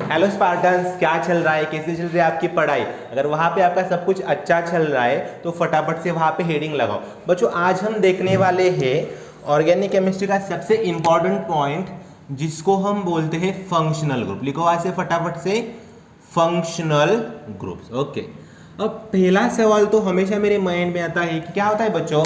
Hello Spartans, क्या चल रहा है, कैसे चल रही है आपकी पढ़ाई। अगर वहाँ पे आपका सब कुछ अच्छा चल रहा है तो फटाफट से वहाँ पे हेडिंग लगाओ। बच्चों आज हम देखने वाले हैं ऑर्गेनिक केमिस्ट्री का सबसे इंपॉर्टेंट पॉइंट जिसको हम बोलते हैं फंक्शनल ग्रुप। लिखो आज से फटाफट से, फंक्शनल ग्रुप्स। ओके, अब पहला सवाल तो हमेशा मेरे माइंड में आता है कि क्या होता है बच्चों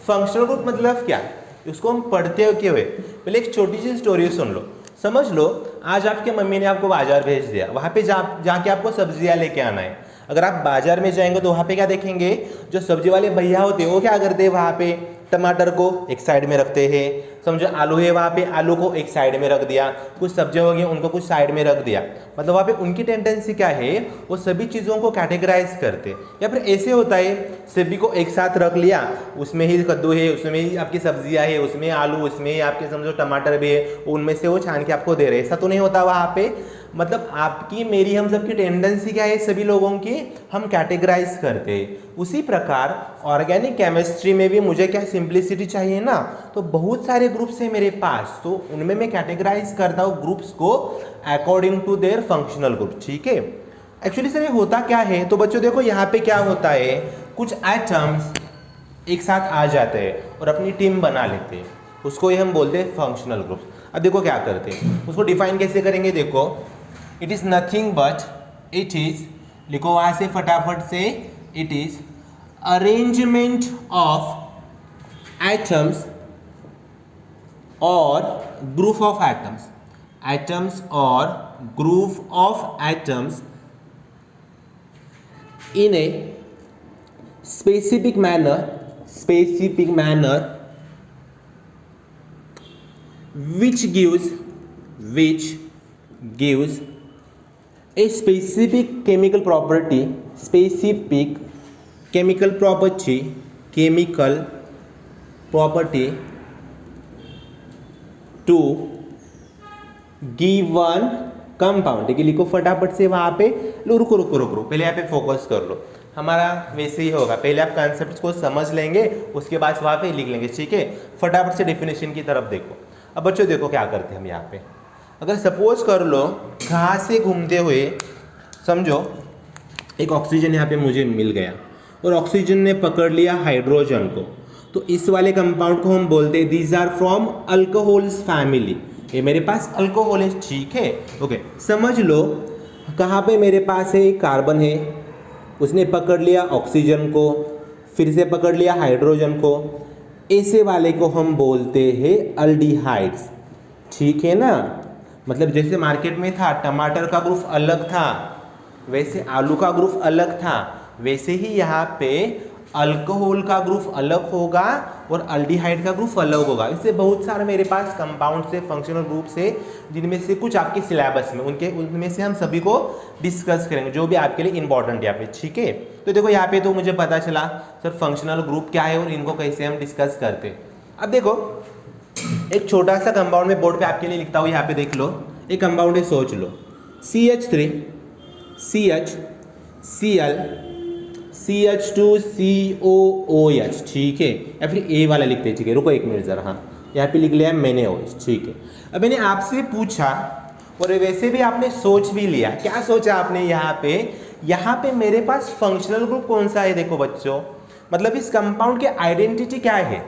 फंक्शनल ग्रुप, मतलब क्या, उसको हम पढ़ते हुए पहले एक छोटी सी स्टोरी सुन लो। समझ लो आज आपके मम्मी ने आपको बाजार भेज दिया, वहाँ पे जाके आपको सब्जियाँ लेके आना है। अगर आप बाजार में जाएंगे तो वहाँ पे क्या देखेंगे, जो सब्जी वाले भैया होते हैं वो क्या करते हैं, वहाँ पे टमाटर को एक साइड में रखते हैं, समझो आलू है वहाँ पे आलू को एक साइड में रख दिया, कुछ सब्जियाँ हो गई उनको कुछ साइड में रख दिया। मतलब वहाँ पे उनकी टेंडेंसी क्या है, वो सभी चीज़ों को कैटेगराइज करते। या फिर ऐसे होता है सभी को एक साथ रख लिया, उसमें ही कद्दू है, उसमें ही आपकी सब्जियाँ है, उसमें आलू, उसमें ही आपके समझो टमाटर भी है, उनमें से वो छान के आपको दे रहे हैं। ऐसा तो नहीं होता वहाँ पे। मतलब आपकी मेरी हम सबकी टेंडेंसी क्या है, सभी लोगों की हम कैटेगराइज करते हैं। उसी प्रकार ऑर्गेनिक केमिस्ट्री में भी मुझे क्या सिंप्लिसिटी चाहिए ना, तो बहुत सारे ग्रुप्स हैं मेरे पास, तो उनमें मैं कैटेगराइज करता हूँ ग्रुप्स को according to their functional group. ठीक है, एक्चुअली सर ये होता क्या है, तो बच्चों देखो यहाँ पे क्या होता है, कुछ एटम्स एक साथ आ जाते हैं और अपनी टीम बना लेते हैं, उसको ही हम बोलते हैं फंक्शनल ग्रुप्स। अब देखो क्या करते हैं, उसको डिफाइन कैसे करेंगे, देखो it is nothing but, it is, लिखो वहां से फटाफट से, it is arrangement of atoms और ग्रुप ऑफ एटम्स, एटम्स और group of atoms in a specific manner which gives a specific chemical property to given compound. ठीक है, लिखो फटाफट से वहाँ पे, रुको पहले यहाँ पे फोकस कर लो। हमारा वैसे ही होगा, पहले आप कॉन्सेप्ट्स को समझ लेंगे, उसके बाद वहाँ पे लिख लेंगे। ठीक है, फटाफट से डेफिनेशन की तरफ देखो। अब बच्चों देखो क्या करते हैं हम यहाँ पे, अगर सपोज कर लो घास से घूमते हुए समझो एक ऑक्सीजन यहाँ पे मुझे मिल गया और ऑक्सीजन ने पकड़ लिया हाइड्रोजन को, तो इस वाले कंपाउंड को हम बोलते हैं these are from alcohols family. ये मेरे पास अल्कोहल है। ठीक है, ओके, समझ लो कहाँ पे मेरे पास है कार्बन है, उसने पकड़ लिया ऑक्सीजन को, फिर से पकड़ लिया हाइड्रोजन को, ऐसे वाले को हम बोलते हैं अल्डिहाइड्स। ठीक है ना, मतलब जैसे मार्केट में था टमाटर का ग्रुप अलग था, वैसे आलू का ग्रुप अलग था, वैसे ही यहाँ पे अल्कोहल का ग्रुप अलग होगा और अल्डिहाइड का ग्रुप अलग होगा। इससे बहुत सारे मेरे पास कंपाउंड से फंक्शनल ग्रुप से, जिनमें से कुछ आपके सिलेबस में उनमें से हम सभी को डिस्कस करेंगे जो भी आपके लिए इंपॉर्टेंट है यहाँ पे। ठीक है, तो देखो यहाँ पे तो मुझे पता चला सर फंक्शनल ग्रुप क्या है और इनको कैसे हम डिस्कस करते हैं। अब देखो एक छोटा सा कंपाउंड में बोर्ड पे आपके लिए लिखता हूँ, यहाँ पे देख लो, एक कंपाउंड है, सोच लो CH3 CH Cl CH2COOH। ठीक है, या फिर ए वाला लिखते हैं। ठीक है, रुको एक मिनट जरा, हाँ यहाँ पे लिख लिया मैंने OH। ठीक है, अब मैंने आपसे पूछा और वैसे भी आपने सोच भी लिया, क्या सोचा आपने, यहाँ पे मेरे पास फंक्शनल ग्रुप कौन सा है। देखो बच्चों, मतलब इस कंपाउंड की आइडेंटिटी क्या है,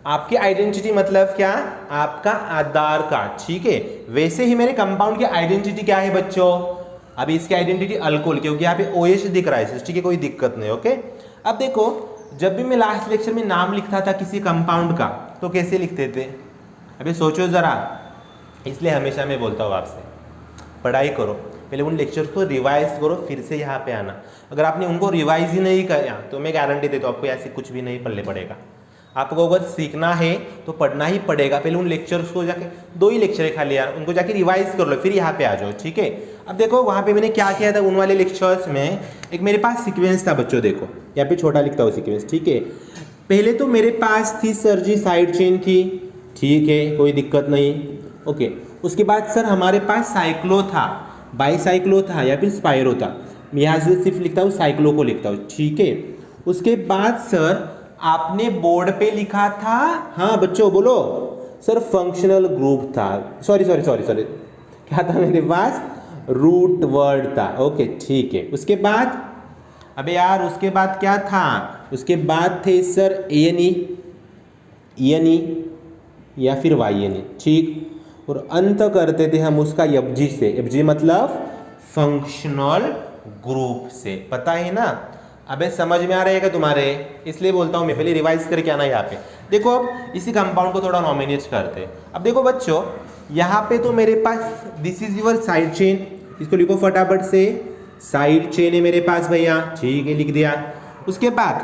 आपकी आइडेंटिटी मतलब क्या, आपका आधार कार्ड। ठीक है, वैसे ही मेरे कंपाउंड की आइडेंटिटी क्या है बच्चों, अभी इसकी आइडेंटिटी अल्कोहल, क्योंकि यहाँ पे OH दिख रहा है। ठीक है, कोई दिक्कत नहीं। ओके, अब देखो जब भी मैं लास्ट लेक्चर में नाम लिखता था किसी कंपाउंड का तो कैसे लिखते थे, अभी सोचो ज़रा, इसलिए हमेशा मैं बोलता हूँ आपसे पढ़ाई करो, पहले उन लेक्चर को रिवाइज करो, फिर से यहाँ पे आना। अगर आपने उनको रिवाइज ही नहीं किया तो मैं गारंटी देता हूँ आपको ऐसे कुछ भी नहीं पढ़ने पड़ेगा। आपको अगर सीखना है तो पढ़ना ही पड़ेगा, पहले उन लेक्चर्स को जाके, 2 ही लेक्चर है खाली यार, उनको जाके रिवाइज कर लो, फिर यहाँ पे आ जाओ। ठीक है, अब देखो वहाँ पे मैंने क्या किया था, उन वाले लेक्चर्स में एक मेरे पास सीक्वेंस था बच्चों, देखो यहाँ पे छोटा लिखता हूँ सीक्वेंस। ठीक है, पहले तो मेरे पास थी सर जी साइड चेन थी। ठीक है, कोई दिक्कत नहीं। ओके, उसके बाद सर हमारे पास साइक्लो था, बाईसाइक्लो था या फिर स्पाइरो था, मैं यहाँ से सिर्फ लिखता हूँ साइक्लो को लिखता हूँ। ठीक है, उसके बाद सर आपने बोर्ड पे लिखा था, हाँ बच्चों बोलो सर, फंक्शनल ग्रुप था, सॉरी क्या था मेरे पास, रूट वर्ड था। ओके ठीक है, उसके बाद अबे यार उसके बाद क्या था, उसके बाद थे सर एन ई या फिर वाई एन ई, ठीक। और अंत करते थे हम उसका एफजी से, एफजी मतलब फंक्शनल ग्रुप से, पता है ना। अबे समझ में आ रहा है क्या तुम्हारे, इसलिए बोलता हूँ मैं, पहले रिवाइज करके आना यहाँ पे। देखो अब इसी कंपाउंड को थोड़ा नॉमिनेट करते हैं। अब देखो बच्चों, यहाँ पे तो मेरे पास this is your side chain, इसको लिखो फटाफट से, साइड चेन है मेरे पास भैया, ठीक है लिख दिया। उसके बाद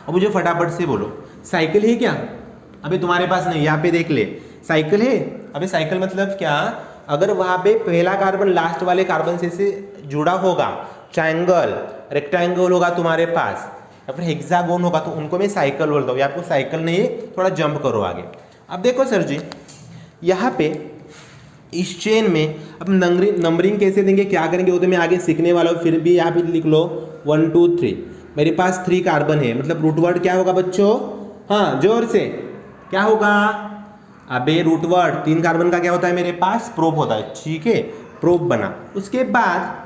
अब मुझे फटाफट से बोलो साइकिल है क्या, अबे तुम्हारे पास नहीं, यहाँ पे देख ले साइकिल है। अबे साइकिल मतलब क्या, अगर वहाँ पे पहला कार्बन लास्ट वाले कार्बन से जुड़ा होगा, ट्रायंगल रेक्टेंगल होगा तुम्हारे पास या फिर हेक्सागोन होगा, तो उनको मैं साइकिल बोलता हूँ। आपको साइकिल नहीं है, थोड़ा जंप करो आगे। अब देखो सर जी, यहाँ पे इस चेन में अब नंबरिंग कैसे देंगे, क्या करेंगे, वो तो मैं आगे सीखने वाला हूँ। फिर भी यहाँ पे लिख लो 1 2 3, मेरे पास 3 कार्बन है, मतलब रूट वर्ड क्या होगा बच्चों, हाँ जोर से क्या होगा, अबे रूट वर्ड 3 कार्बन का क्या होता है मेरे पास, प्रोप होता है, ठीक है प्रोप बना। उसके बाद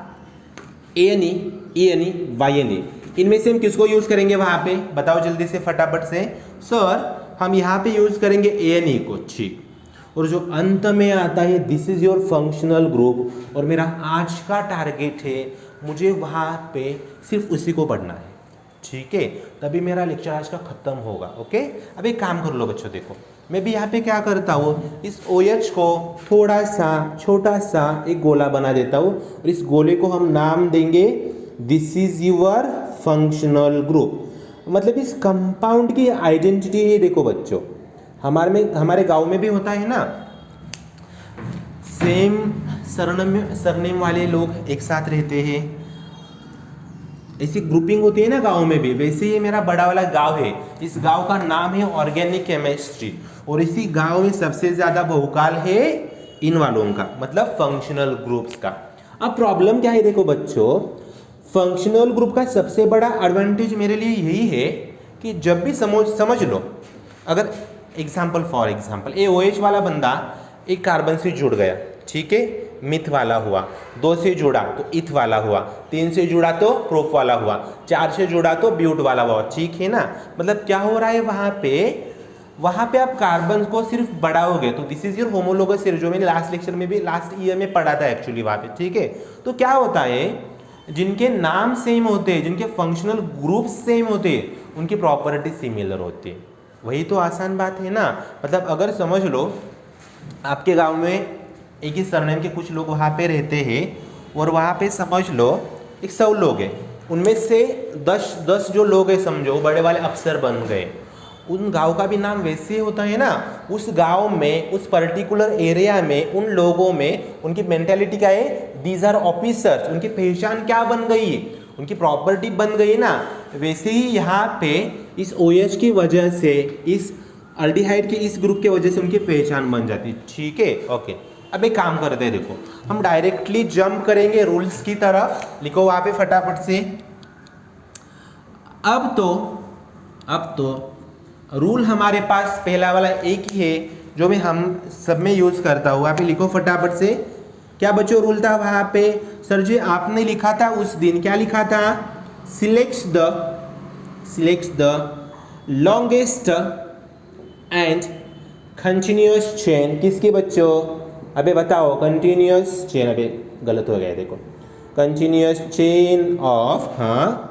N E Y N E, इनमें से हम किसको यूज करेंगे वहां पे, बताओ जल्दी से फटाफट से। सर हम यहाँ पे यूज करेंगे एन ई को, ठीक। और जो अंत में आता है this is your functional group, और मेरा आज का टारगेट है मुझे वहाँ पे सिर्फ उसी को पढ़ना है, ठीक है, तभी मेरा लेक्चर आज का खत्म होगा। ओके अब एक काम कर लो बच्चों, देखो मैं भी यहाँ पे क्या करता हूँ, इस OH को थोड़ा सा छोटा सा एक गोला बना देता हूँ, और इस गोले को हम नाम देंगे this is your functional group. मतलब इस कंपाउंड की आइडेंटिटी है। देखो बच्चों, हमारे गांव में भी होता है ना, सेम सरनेम वाले लोग एक साथ रहते हैं, ऐसी ग्रुपिंग होती है ना गांव में भी, वैसे ही मेरा बड़ा वाला गांव है, इस गांव का नाम है ऑर्गेनिक केमिस्ट्री, और इसी गांव में सबसे ज्यादा बहुकाल है इन वालों का, मतलब फंक्शनल ग्रुप्स का। अब प्रॉब्लम क्या है, देखो बच्चों, फंक्शनल ग्रुप का सबसे बड़ा एडवांटेज मेरे लिए यही है कि जब भी समझ लो, अगर फॉर एग्जाम्पल ए OH वाला बंदा एक कार्बन से जुड़ गया, ठीक है, मिथ वाला हुआ, 2 से जुड़ा तो इथ वाला हुआ, 3 से जुड़ा तो प्रोप वाला हुआ, 4 से जुड़ा तो ब्यूट वाला हुआ, ठीक है ना। मतलब क्या हो रहा है वहाँ पे आप कार्बन को सिर्फ बढ़ाओगे, तो this is your homologous series, जो मैंने लास्ट लेक्चर में भी लास्ट ईयर में पढ़ा था एक्चुअली वहाँ पे, ठीक है। तो क्या होता है, जिनके नाम सेम होते हैं, जिनके फंक्शनल ग्रुप सेम होते हैं, उनकी प्रॉपर्टी सिमिलर होती है। वही तो आसान बात है ना। मतलब अगर समझ लो आपके गांव में एक ही सरनेम के कुछ लोग वहाँ पे रहते हैं, और वहाँ पे समझ लो 100 लोग हैं, उनमें से 10 जो लोग हैं समझो बड़े वाले अफसर बन गए, उन गांव का भी नाम वैसे होता है ना। उस गांव में, उस पर्टिकुलर एरिया में, उन लोगों में उनकी मेंटालिटी क्या है, दीज आर ऑफिसर्स, उनकी पहचान क्या बन गई, उनकी प्रॉपर्टी बन गई ना। वैसे ही यहाँ पे इस OH की वजह से, इस अल्डिहाइड के इस ग्रुप की वजह से उनकी पहचान बन जाती है, ठीक है। ओके अब एक काम करते हैं, देखो हम डायरेक्टली जंप करेंगे रूल्स की तरफ, लिखो वहाँ पे फटाफट से। अब तो रूल हमारे पास पहला वाला एक ही है, जो मैं हम सब में यूज़ करता हूँ। वहाँ पे लिखो फटाफट से, क्या बच्चों रूल था वहाँ पे, सर जी आपने लिखा था उस दिन, क्या लिखा था, select the longest and continuous chain, किसकी बच्चों, अबे बताओ, कंटिन्यूअस चेन, अबे गलत हो गया देखो, कंटिन्यूअस चेन ऑफ, हाँ,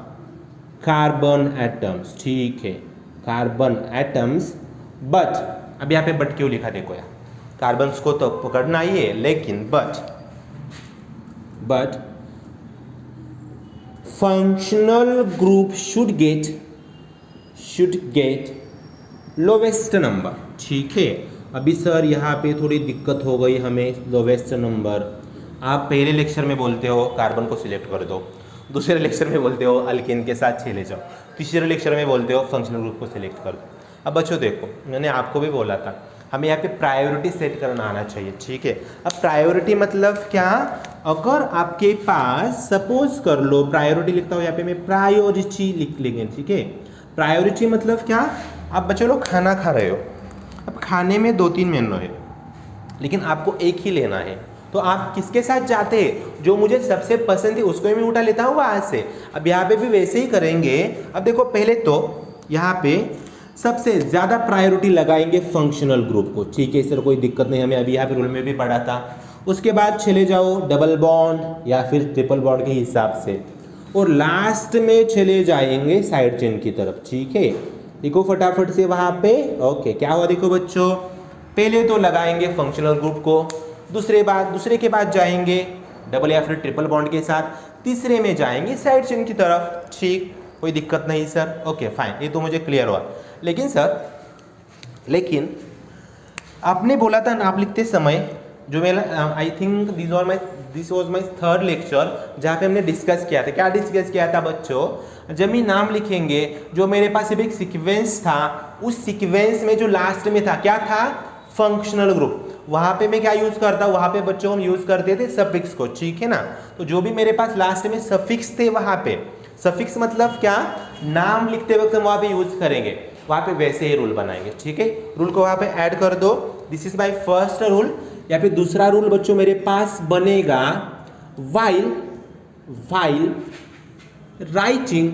कार्बन एटम्स, ठीक है, कार्बन एटम्स। बट अब यहाँ पे बट क्यों लिखा, देखो यार, कार्बन्स को तो पकड़ना ही है, लेकिन but functional group should get lowest number, ठीक है। अभी सर यहाँ पे थोड़ी दिक्कत हो गई हमें, लोवेस्ट नंबर, आप पहले लेक्चर में बोलते हो कार्बन को सिलेक्ट कर दो, दूसरे लेक्चर में बोलते हो अल्केन के साथ चले जाओ, तीसरे लेक्चर में बोलते हो फंक्शनल ग्रुप को सिलेक्ट कर दो। अब बच्चों देखो, मैंने आपको भी बोला था हमें यहाँ पे प्रायोरिटी सेट करना आना चाहिए, ठीक है। अब प्रायोरिटी मतलब क्या, अगर आपके पास सपोज कर लो, प्रायोरिटी लिखता हूँ यहाँ पे मैं, प्रायोरिटी लिख लेंगे, ठीक है। प्रायोरिटी मतलब क्या, आप बच्चों लोग खाना खा रहे हो, अब खाने में 2-3 मेनू है, लेकिन आपको एक ही लेना है, तो आप किसके साथ जाते हैं, जो मुझे सबसे पसंद है उसको ही मैं उठा लेता हूँ वहाँ से। अब यहाँ पे भी वैसे ही करेंगे। अब देखो पहले तो यहाँ पे सबसे ज़्यादा प्रायोरिटी लगाएंगे फंक्शनल ग्रुप को, ठीक है सर, कोई दिक्कत नहीं, हमें अभी यहाँ पे रूल में भी पढ़ा था। उसके बाद चले जाओ डबल बॉन्ड या फिर ट्रिपल बॉन्ड के हिसाब से, और लास्ट में चले जाएंगे साइड चेन की तरफ, ठीक है। देखो फटाफट से वहाँ पे ओके क्या हुआ देखो बच्चों, पहले तो लगाएंगे फंक्शनल ग्रुप को, दूसरे के बाद जाएंगे डबल या फिर ट्रिपल बॉन्ड के साथ, तीसरे में जाएंगे साइड चेन की तरफ, ठीक, कोई दिक्कत नहीं सर, ओके फाइन, ये तो मुझे क्लियर हुआ। लेकिन सर आपने बोला था नाम लिखते समय, जो मेरा I think this was my third lecture, जहाँ पे हमने डिस्कस किया था, क्या डिस्कस किया था बच्चों, जब हम नाम लिखेंगे जो मेरे पास एक सीक्वेंस था, उस सीक्वेंस में जो लास्ट में था क्या था, फंक्शनल ग्रुप, वहाँ पे मैं क्या यूज़ करता हूँ, वहाँ पे बच्चों हम यूज़ करते थे सफिक्स को, ठीक है ना। तो जो भी मेरे पास लास्ट में सफिक्स थे, वहाँ पे सफिक्स मतलब क्या, नाम लिखते वक्त हम वहाँ पे यूज़ करेंगे, वहाँ पे वैसे ही रूल बनाएंगे, ठीक है। रूल को वहाँ पे ऐड कर दो, this is my first rule. या फिर दूसरा रूल बच्चों मेरे पास बनेगा while writing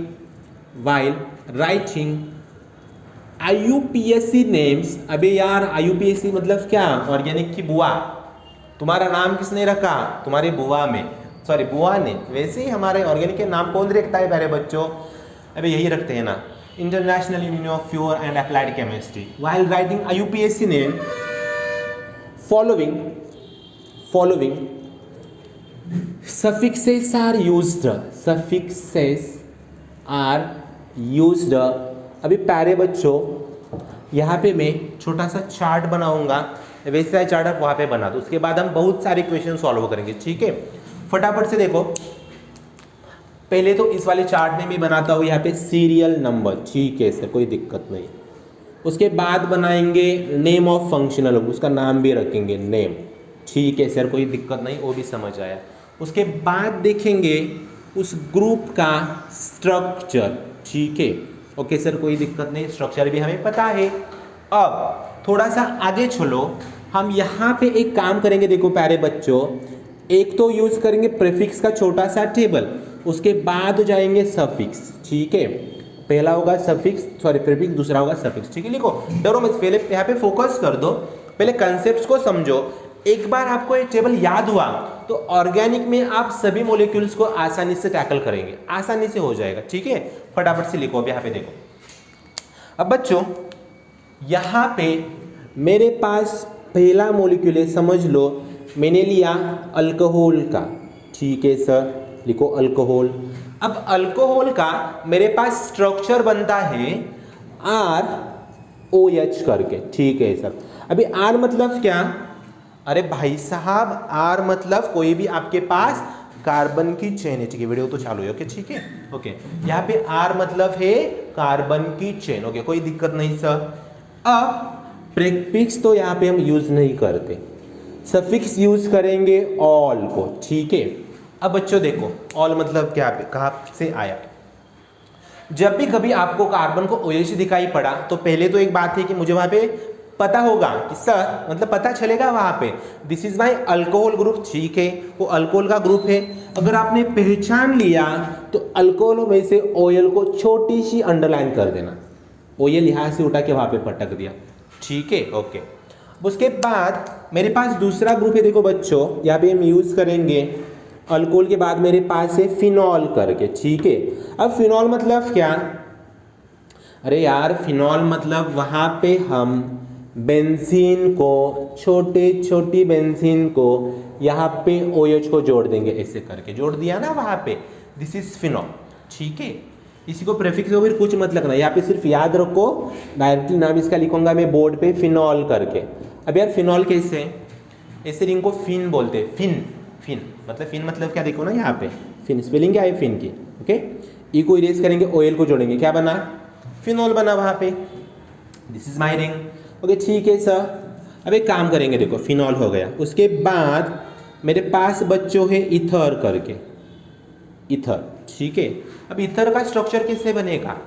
IUPAC names। अबे यार IUPAC मतलब क्या, ऑर्गेनिक की बुआ, तुम्हारा नाम किसने रखा, तुम्हारी बुआ ने, वैसे ही हमारे ऑर्गेनिक के नाम कौन रखता है प्यारे बच्चों, अबे यही रखते हैं ना, international union of pure and applied chemistry. while writing IUPAC name following suffixes are used। अभी प्यारे बच्चों यहाँ पे मैं छोटा सा चार्ट बनाऊंगा, वैसा चार्ट आप वहाँ पे बना दो, उसके बाद हम बहुत सारे क्वेश्चन सॉल्व करेंगे, ठीक है। फटाफट से देखो, पहले तो इस वाले चार्ट में मैं बनाता हूँ यहाँ पे सीरियल नंबर, ठीक है सर, कोई दिक्कत नहीं। उसके बाद बनाएंगे नेम ऑफ फंक्शनल, उसका नाम भी रखेंगे नेम, ठीक है सर, कोई दिक्कत नहीं, वो भी समझ आया। उसके बाद देखेंगे उस ग्रुप का स्ट्रक्चर, ठीक है, ओके सर, कोई दिक्कत नहीं, स्ट्रक्चर भी हमें पता है। अब थोड़ा सा आगे चलो, हम यहाँ पे एक काम करेंगे, देखो प्यारे बच्चों, एक तो यूज करेंगे प्रीफिक्स का छोटा सा टेबल, उसके बाद जाएंगे सफिक्स, ठीक है, पहला होगा सफिक्स प्रीफिक्स, दूसरा होगा सफिक्स, ठीक है। लिखो, डरो मत, पहले यहाँ पे फोकस कर दो, पहले कंसेप्ट्स को समझो। एक बार आपको ये टेबल याद हुआ तो ऑर्गेनिक में आप सभी मॉलिक्यूल्स को आसानी से टैकल करेंगे, आसानी से हो जाएगा, ठीक है। फटाफट से लिखो, अब यहाँ पे देखो। अब बच्चों यहाँ पे मेरे पास पहला मॉलिक्यूल है, समझ लो मैंने लिया अल्कोहल का, ठीक है सर, लिखो अल्कोहल। अब अल्कोहल का मेरे पास स्ट्रक्चर बनता है ROH करके, ठीक है सर। अभी R मतलब क्या, अरे भाई साहब, R मतलब कोई भी आपके पास कार्बन की चेन है, ठीक है, वीडियो तो चालू है, ओके, ठीक है, ओके। यहाँ पे R मतलब है कार्बन की चेन, ओके, कोई दिक्कत नहीं सर। अब प्रीफिक्स तो यहाँ पे हम यूज नहीं करते, सफिक्स यूज करेंगे ऑल को, ठीक है। अब बच्चों देखो, ऑल मतलब क्या, कहाँ से आया, जब भी कभी आपको कार्बन को OH दिखाई पड़ा तो पहले तो एक बात है कि मुझे वहां पे पता होगा कि सर, मतलब पता चलेगा वहां पे this is my alcohol group, ठीक है, वो अल्कोहल का ग्रुप है। अगर आपने पहचान लिया तो अल्कोहल में से OL को छोटी सी अंडरलाइन कर देना, OL यहाँ से उठा के वहां पे पटक दिया, ठीक है, ओके। उसके बाद मेरे पास दूसरा ग्रुप है, देखो बच्चों, यहाँ पे हम यूज करेंगे अल्कोहल के बाद मेरे पास है फिनॉल करके, ठीक है। अब फिनॉल मतलब क्या, अरे यार फिनॉल मतलब वहाँ पे हम बेंजीन को, छोटी बेंजीन को यहाँ पे OH को जोड़ देंगे, ऐसे करके जोड़ दिया ना वहाँ पे, दिस इज फिनॉल, ठीक है। इसी को प्रीफिक्स हो फिर कुछ मत लगना, यहाँ पे सिर्फ याद रखो, डायरेक्टली नाम इसका लिखूंगा मैं बोर्ड पे, फिनॉल करके। अब यार फिनॉल कैसे, ऐसे रिंग को फिन बोलते हैं, फिन मतलब क्या, देखो ना यहाँ पे फिन, स्पेलिंग क्या है फिन की, ओके। ई को इरेज करेंगे, OL को जोड़ेंगे, क्या बना, फिनॉल बना वहाँ पे, this is my ring, okay, ठीक है सर। अब एक काम करेंगे, देखो फिनॉल हो गया, उसके बाद मेरे पास बच्चों है इथर करके, इथर, ठीक है। अब इथर का स्ट्रक्चर कैसे बनेगा,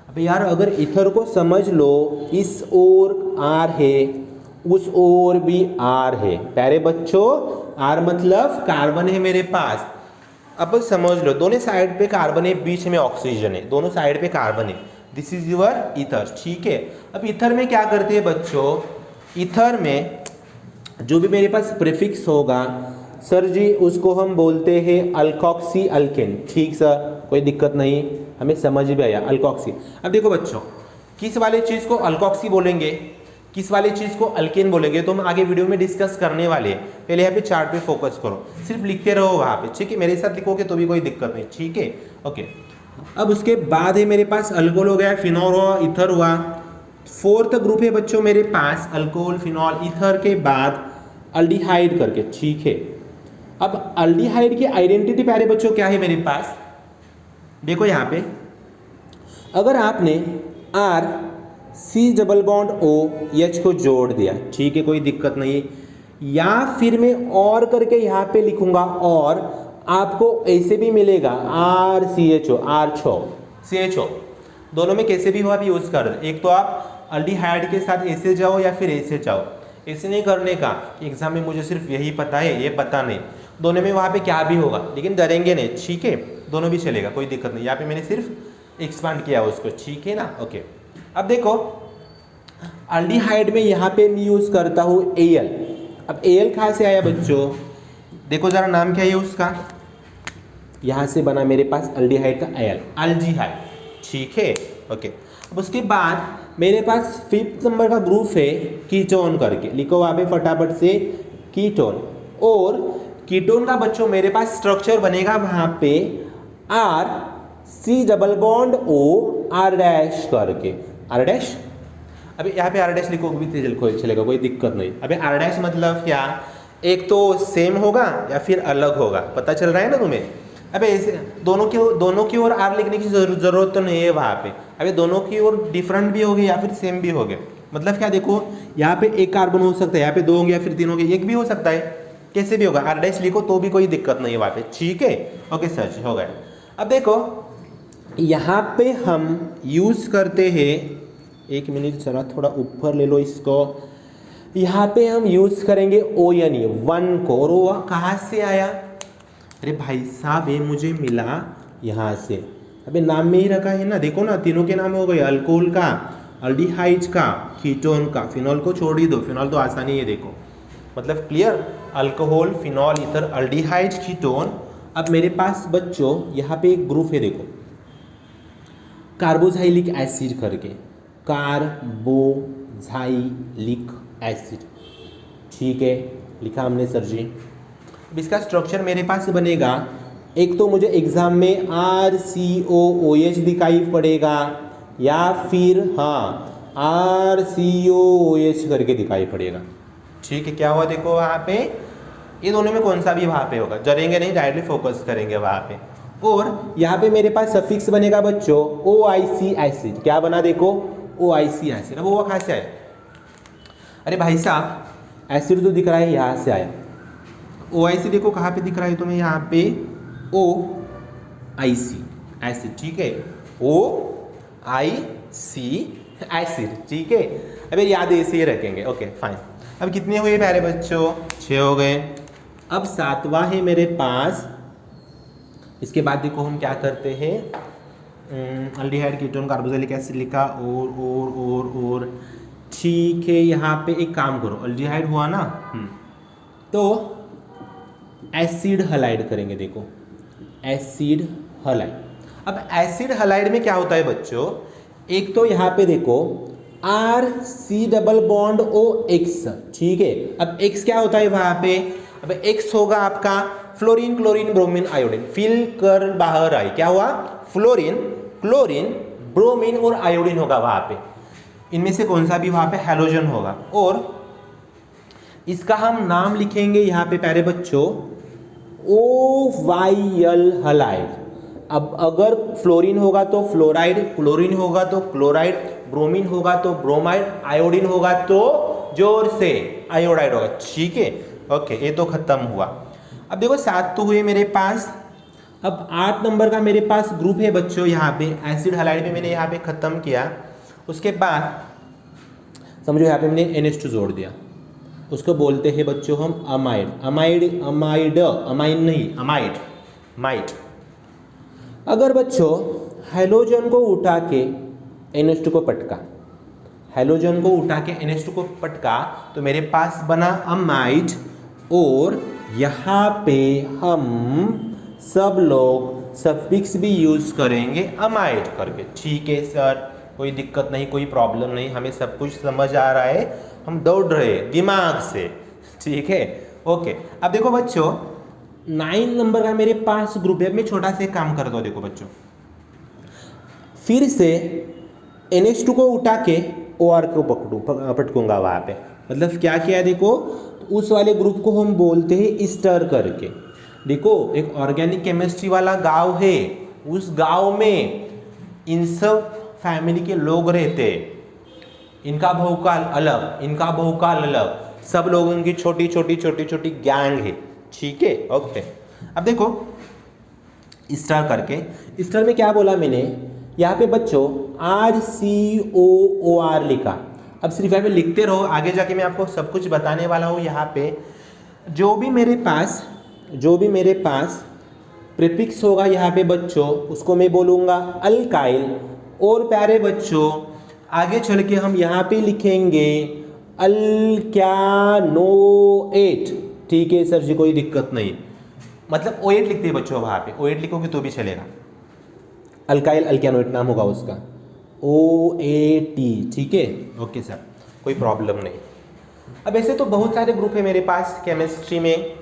अब यार अगर इथर को समझ लो, इस ओर R है, उस ओर भी R है, प्यारे बच्चों R मतलब कार्बन है मेरे पास। अब समझ लो दोनों साइड पे कार्बन है, बीच में ऑक्सीजन है, दोनों साइड पे कार्बन है। दिस इज योर ईथर, ठीक है। अब ईथर में क्या करते हैं बच्चों, ईथर में जो भी मेरे पास प्रीफिक्स होगा सर जी उसको हम बोलते हैं अल्कोक्सी अल्केन। ठीक सर, कोई दिक्कत नहीं, हमें समझ भी आया अल्कोक्सी। अब देखो बच्चों, किस वाले चीज़ को अल्कोक्सी बोलेंगे, किस वाले चीज़ को अल्केन बोलेंगे, तो हम आगे वीडियो में डिस्कस करने वाले हैं। पहले यहाँ पे चार्ट पे फोकस करो, सिर्फ लिखते रहो वहाँ पे, ठीक है। मेरे साथ लिखोगे तो भी कोई दिक्कत नहीं, ठीक है, ओके। अब उसके बाद है मेरे पास अल्कोहल हो गया, फिनॉल हुआ, ईथर हुआ। फोर्थ ग्रुप है बच्चों मेरे पास अल्कोहल, फिनॉल, ईथर के बाद अल्डिहाइड करके, ठीक है। अब अल्डिहाइड की आइडेंटिटी प्यारे बच्चों क्या है मेरे पास, देखो यहाँ पे, अगर आपने R C double bond O H को जोड़ दिया, ठीक है, कोई दिक्कत नहीं, या फिर मैं और करके यहाँ पे लिखूंगा, और आपको ऐसे भी मिलेगा RCHO, CHO, दोनों में कैसे भी हो आप यूज़ कर रहे। एक तो आप अल्डिहाइड के साथ ऐसे जाओ या फिर ऐसे जाओ, ऐसे नहीं करने का एग्जाम में मुझे सिर्फ यही पता है, ये पता नहीं, दोनों में वहाँ पे क्या भी होगा, लेकिन डरेंगे नहीं, ठीक है, दोनों भी चलेगा, कोई दिक्कत नहीं। यहाँ पे मैंने सिर्फ एक्सपांड किया उसको, ठीक है ना, ओके। अब देखो अल्डिहाइड में यहाँ पे मैं यूज़ करता हूँ Al। अब Al कहाँ से आया बच्चों, देखो ज़रा नाम क्या है उसका, यहाँ से बना मेरे पास अल्डिहाइड का अल्जीहाइड, ठीक है, ओके। अब उसके बाद मेरे पास 5th नंबर का ग्रुप है कीटोन करके, लिखो वहाँ पे फटाफट से कीटोन। और कीटोन का बच्चों मेरे पास स्ट्रक्चर बनेगा वहाँ पे R C double bond O R dash करके, R डैश। अभी यहाँ पे R डैश लिखो भी चलेगा, कोई दिक्कत नहीं। अभी R डैश मतलब क्या, एक तो सेम होगा या फिर अलग होगा, पता चल रहा है ना तुम्हें। अबे ऐसे दोनों की ओर R लिखने की जरूरत तो नहीं है वहाँ पे। अबे दोनों की ओर डिफरेंट भी हो गए या फिर सेम भी हो गए, मतलब क्या, देखो यहाँ पे एक कार्बन हो सकता है, यहाँ पे 2 होंगे या फिर 3 होंगे, एक भी हो सकता है, कैसे भी होगा। R डैश लिखो तो भी कोई दिक्कत नहीं है वहाँ पे, ठीक है, ओके सर जी, हो गया। अब देखो यहाँ पे हम यूज़ करते हैं, एक मिनट जरा थोड़ा ऊपर ले लो इसको, यहाँ पे हम यूज़ करेंगे ONE 1 को, और वो कहाँ से आया, अरे भाई साहब ये मुझे मिला यहाँ से, अबे नाम में ही रखा है ना, देखो ना तीनों के नाम हो गए, अल्कोहल का, अल्डिहाइड का, कीटोन का, फिनॉल को छोड़ ही दो, फिनॉल तो आसानी है, देखो मतलब clear, alcohol, phenol, ether, aldehyde, ketone. अब मेरे पास बच्चों यहाँ पे एक ग्रुप है, देखो कार्बोक्सिलिक एसिड करके, कार्बोक्सिलिक एसिड, ठीक है, लिखा हमने सर जी। अब इसका स्ट्रक्चर मेरे पास बनेगा, एक तो मुझे एग्जाम में RCOOH दिखाई पड़ेगा, या फिर हाँ RCOOH करके दिखाई पड़ेगा, ठीक है। क्या हुआ देखो वहाँ पे, ये दोनों में कौन सा भी वहाँ पे होगा, जरेंगे नहीं, डायरेक्टली फोकस करेंगे वहाँ पे। और यहाँ पे मेरे पास सफिक्स बनेगा बच्चों OIC एसिड, क्या बना देखो OIC एसिड। अब वो कहाँ से आया, अरे भाई साहब एसिड तो दिख रहा है यहाँ से आया, OIC देखो कहाँ पे दिख रहा है तुम्हें, यहाँ पे OIC एसिड, ठीक है, OIC एसिड, ठीक है। अबे याद ऐसे ही रखेंगे, ओके फाइन। अब कितने हुए प्यारे बच्चों, 6 हो गए। अब 7वां है मेरे पास, इसके बाद देखो हम क्या करते हैं, अल्डिहाइड, कीटोन, कार्बोक्सिलिक एसिड लिखा, और ठीक है। यहाँ पे एक काम करो, अल्डिहाइड हुआ ना, तो एसिड हलाइड करेंगे, देखो एसिड हलाइड। अब एसिड हलाइड में क्या होता है बच्चों, एक तो यहाँ पे देखो RC डबल बॉन्ड OX, ठीक है। अब X क्या होता है वहाँ पे, अब X होगा आपका fluorine, chlorine, bromine, iodine, fill कर बाहर आई, क्या हुआ, फ्लोरीन, क्लोरीन, ब्रोमीन और आयोडीन होगा वहाँ पे, इनमें से कौन सा भी वहाँ पे हैलोजन होगा। और इसका हम नाम लिखेंगे यहाँ पे प्यारे बच्चों OYL हलाइड। अब अगर फ्लोरीन होगा तो फ्लोराइड, क्लोरीन होगा तो क्लोराइड, ब्रोमीन होगा तो ब्रोमाइड, आयोडीन होगा तो जोर से आयोडाइड होगा, ठीक है, ओके। ये तो खत्म हुआ। अब देखो 7 तो हुए मेरे पास। अब 8 नंबर का मेरे पास ग्रुप है बच्चों, यहाँ पे एसिड हलाइड में मैंने यहाँ पे खत्म किया। उसके बाद समझो यहाँ पे मैंने NH2 जोड़ दिया, उसको बोलते हैं बच्चों हम अमाइड। अमाइड अमाइड अमाइन नहीं, अमाइड माइट। अगर बच्चों हेलोजन को उठा के NH2 को पटका, हेलोजन को उठा के NH2 को पटका तो मेरे पास बना अमाइड, और यहाँ पे हम सब लोग सफिक्स भी यूज करेंगे अमाइड करके। ठीक है सर, कोई दिक्कत नहीं, कोई प्रॉब्लम नहीं, हमें सब कुछ समझ आ रहा है, हम दौड़ रहे हैं दिमाग से। ठीक है, ओके। अब देखो बच्चों 9 नंबर का मेरे पास ग्रुप है। मैं छोटा से काम करता हूँ, देखो बच्चों, फिर से NH2 को उठा के OR को पटकूंगा वहाँ पे। मतलब क्या किया है देखो, उस वाले ग्रुप को हम बोलते हैं स्टर करके। देखो एक ऑर्गेनिक केमिस्ट्री वाला गांव है, उस गांव में इन सब फैमिली के लोग रहते, इनका बहुकाल अलग, इनका बहुकाल अलग, सब लोगों की छोटी छोटी छोटी छोटी गैंग है। ठीक है, ओके। अब देखो स्टार करके, स्टार में क्या बोला मैंने, यहाँ पे बच्चों RCOOR लिखा। अब सिर्फ यहाँ पे लिखते रहो, आगे जाके मैं आपको सब कुछ बताने वाला हूँ। यहाँ पे जो भी मेरे पास प्रीफिक्स होगा यहाँ पे बच्चों, उसको मैं बोलूँगा अल्काइल। और प्यारे बच्चों आगे चल के हम यहाँ पे लिखेंगे अल्क्यानोएट। ठीक है सर जी, कोई दिक्कत नहीं, मतलब O8 लिखते हैं बच्चों, वहाँ पे O8 लिखोगे तो भी चलेगा। अल्काइल अल्क्यानोएट नाम होगा उसका, OAT। ठीक है, ओके सर, कोई प्रॉब्लम नहीं। अब ऐसे तो बहुत सारे ग्रुप है मेरे पास केमिस्ट्री में।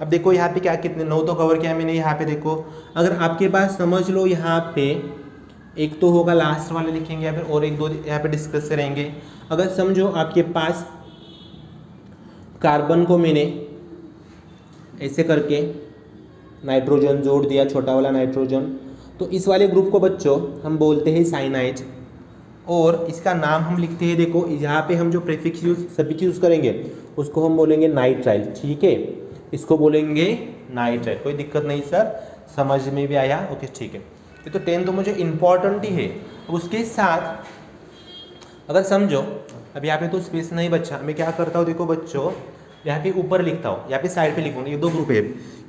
अब देखो यहाँ पे क्या, कितने 9 तो कवर किया मैंने। यहाँ पे देखो, अगर आपके पास समझ लो यहाँ पे एक तो होगा, लास्ट वाले लिखेंगे या फिर और एक दो यहाँ पे डिस्कस करेंगे। अगर समझो आपके पास कार्बन को मैंने ऐसे करके नाइट्रोजन जोड़ दिया, छोटा वाला नाइट्रोजन, तो इस वाले ग्रुप को बच्चों हम बोलते हैं साइनाइड, और इसका नाम हम लिखते हैं, देखो यहाँ पे हम जो प्रीफिक्स यूज करेंगे उसको हम बोलेंगे नाइट्राइल। ठीक है, इसको बोलेंगे नाइट्राइल। कोई दिक्कत नहीं सर, समझ में भी आया? ओके ठीक है, ये तो 10 तो मुझे इम्पॉर्टेंट ही है। उसके साथ अगर समझो, अब यहाँ पे तो स्पेस नहीं बच्चा, मैं क्या करता हूँ देखो बच्चों, यहाँ पे ऊपर लिखता हूँ, यहाँ पे साइड पे लिखूँगा। ये 2 ग्रुप है,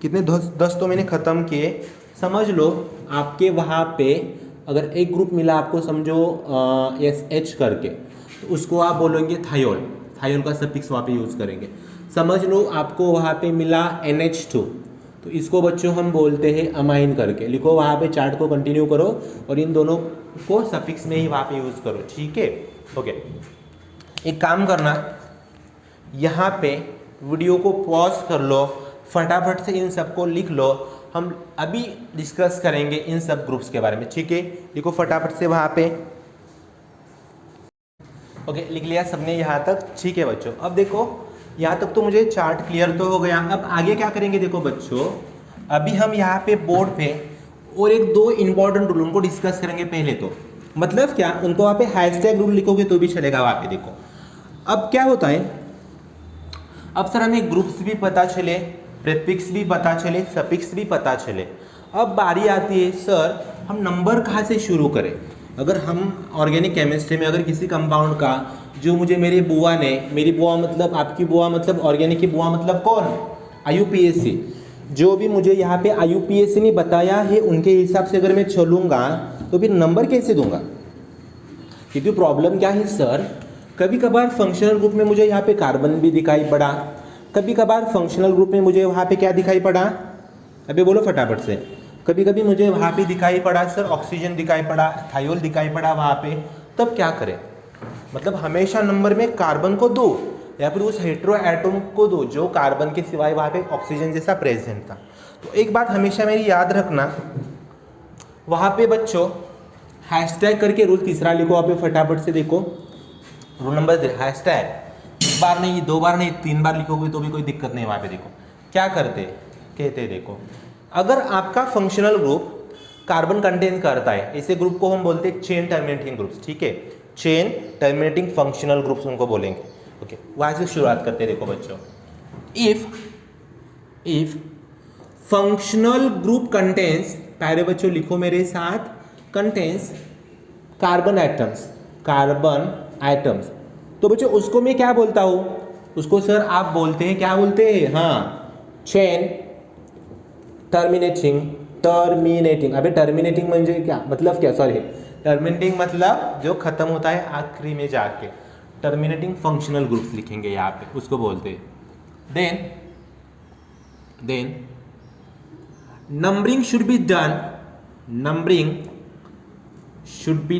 कितने 10 तो मैंने ख़त्म किए। समझ लो आपके वहाँ पे अगर एक ग्रुप मिला आपको, समझो SH करके, तो उसको आप बोलेंगे थायोल। थायोल का सफिक्स वहाँ पे यूज़ करेंगे। समझ लो आपको वहाँ पे मिला NH2, तो इसको बच्चों हम बोलते हैं अमाइन करके। लिखो वहाँ पे, चार्ट को कंटिन्यू करो और इन दोनों को सफिक्स में ही वहाँ पे यूज़ करो। ठीक है, ओके। एक काम करना, यहाँ पे वीडियो को पॉज कर लो, फटाफट से इन सबको लिख लो। हम अभी डिस्कस करेंगे इन सब ग्रुप्स के बारे में। ठीक है, लिखो फटाफट से वहाँ पे। ओके, लिख लिया सबने यहाँ तक? ठीक है बच्चों, अब देखो यहाँ तक तो मुझे चार्ट क्लियर तो हो गया। अब आगे क्या करेंगे देखो बच्चों, अभी हम यहाँ पे बोर्ड पे और एक दो इंपॉर्टेंट रूल उनको डिस्कस करेंगे। पहले तो मतलब क्या, उनको वहाँ पे हैशटैग रूल लिखोगे तो भी चलेगा वहाँ पे। देखो अब क्या होता है, अब सर हमें ग्रुप्स भी पता चले, प्रीफिक्स भी पता चले, सफिक्स भी पता चले। अब बारी आती है सर हम नंबर कहाँ से शुरू करें। अगर हम ऑर्गेनिक केमिस्ट्री में अगर किसी कंपाउंड का, जो मुझे मेरी बुआ ने, मेरी बुआ मतलब आपकी बुआ मतलब ऑर्गेनिक की बुआ मतलब कौन, IUPAC, जो भी मुझे यहाँ पे IUPAC ने बताया है उनके हिसाब से अगर मैं चलूँगा तो फिर नंबर कैसे दूंगा। क्योंकि प्रॉब्लम क्या है सर, कभी कभार फंक्शनल ग्रुप में मुझे यहाँ पे कार्बन भी दिखाई पड़ा, कभी कभार फंक्शनल ग्रुप में मुझे वहाँ पे क्या दिखाई पड़ा, अभी बोलो फटाफट से। कभी कभी मुझे वहाँ पे दिखाई पड़ा सर ऑक्सीजन दिखाई पड़ा, थायोल दिखाई पड़ा वहाँ पे। तब क्या करें, मतलब हमेशा नंबर में कार्बन को दो या फिर उस हेट्रो एटम को दो जो कार्बन के सिवाय वहाँ पे ऑक्सीजन जैसा प्रेजेंट था। तो एक बात हमेशा मेरी याद रखना, वहाँ पे बच्चों हैशटैग करके रूल तीसरा लिखो। वहाँ पे फटाफट से देखो, रूल नंबर हैशटैग 1 बार नहीं, 2 बार नहीं, 3 बार लिखोगे तो भी कोई दिक्कत नहीं। वहाँ पे देखो क्या करते कहते, देखो अगर आपका फंक्शनल ग्रुप कार्बन कंटेन करता है, ऐसे ग्रुप को हम बोलते हैं चेन टर्मिनेटिंग ग्रुप्स। ठीक है, चेन टर्मिनेटिंग फंक्शनल ग्रुप्स उनको बोलेंगे। ओके, वहाँ से शुरुआत करते हैं। देखो बच्चों, इफ फंक्शनल ग्रुप कंटेन्स, पहले बच्चों लिखो मेरे साथ, contains carbon atoms, carbon atoms, तो बच्चों उसको मैं क्या बोलता हूँ, उसको सर आप बोलते हैं, क्या बोलते हैं, हाँ, चेन टर्मिनेटिंग। अबे टर्मिनेटिंग म्हणजे क्या मतलब, क्या, सॉरी, टर्मिनेटिंग मतलब जो खत्म होता है आखिरी में जाके, टर्मिनेटिंग फंक्शनल ग्रुप्स लिखेंगे यहाँ पे, उसको बोलते हैं। Then numbering should be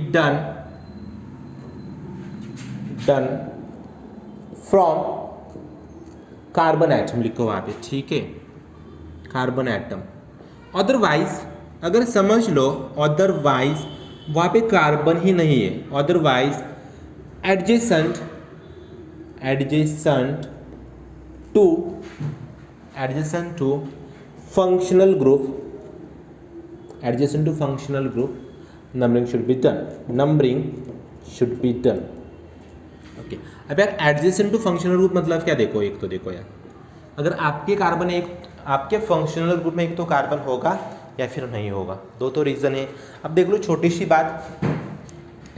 done from carbon atom लिखो वहाँ पे, ठीक है, कार्बन एटम। अदरवाइज अगर समझ लो, अदरवाइज वहाँ पे कार्बन ही नहीं है, otherwise adjacent to functional group, numbering should be done। Okay, अब यार एडजेसेंट टू फंक्शनल ग्रुप मतलब क्या, देखो एक तो देखो यार, अगर आपके कार्बन एक, आपके फंक्शनल ग्रुप में एक तो कार्बन होगा या फिर नहीं होगा, दो तो रीज़न है। अब देख लो छोटी सी बात,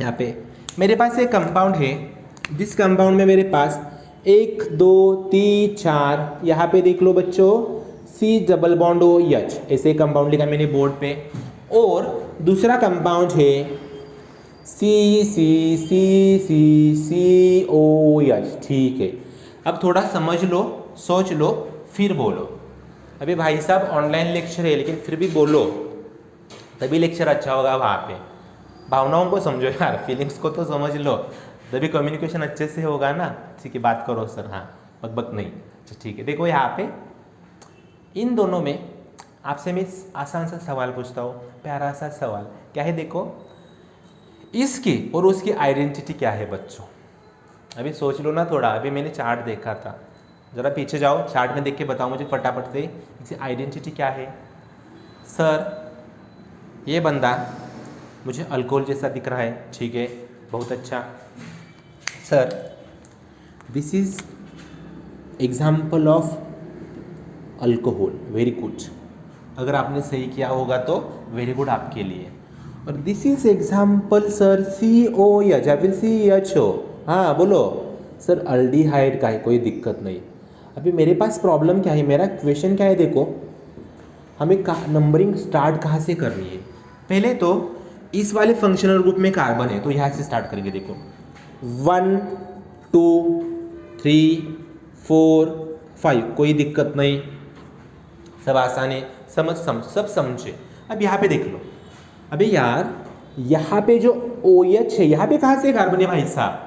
यहाँ पे मेरे पास एक कंपाउंड है, जिस कंपाउंड में मेरे पास 1 2 3 4, यहाँ पे देख लो बच्चों C double bond O H, ऐसे कंपाउंड लिखा मैंने बोर्ड पे, और दूसरा कंपाउंड है COH, ठीक है। अब थोड़ा समझ लो, सोच लो, फिर बोलो। अभी भाई साहब ऑनलाइन लेक्चर है, लेकिन फिर भी बोलो, तभी लेक्चर अच्छा होगा। वहाँ पे भावनाओं को समझो यार, फीलिंग्स को तो समझ लो, तभी कम्युनिकेशन अच्छे से होगा ना। ठीक है, बात करो सर, हाँ, बकबक नहीं। अच्छा ठीक है, देखो यहाँ पे इन दोनों में आपसे मैं आसान सा सवाल पूछता हूँ, प्यारा सा सवाल, क्या है देखो, इसकी और उसकी आइडेंटिटी क्या है बच्चों? अभी सोच लो ना थोड़ा, अभी मैंने चार्ट देखा था, ज़रा पीछे जाओ, चार्ट में देख के बताओ मुझे फटाफट से, इसकी आइडेंटिटी क्या है? सर ये बंदा मुझे अल्कोहल जैसा दिख रहा है, ठीक है, बहुत अच्छा। Sir this is example of alcohol, very good, अगर आपने सही किया होगा तो वेरी गुड आपके लिए। और this is example sir COH या फिर CHO, हाँ बोलो सर अल्डिहाइड का है, कोई दिक्कत नहीं। अभी मेरे पास प्रॉब्लम क्या है, मेरा क्वेश्चन क्या है, देखो हमें नंबरिंग स्टार्ट कहाँ से करनी है? पहले तो इस वाले फंक्शनल ग्रुप में कार्बन है, तो यहाँ से स्टार्ट करेंगे। देखो 1 2 3 4 5, कोई दिक्कत नहीं, सब आसान है, सब समझे। अब यहाँ पे देख लो, अबे यार यहाँ पे जो OH है, यहाँ पे कहाँ से कार्बन है भाई साहब?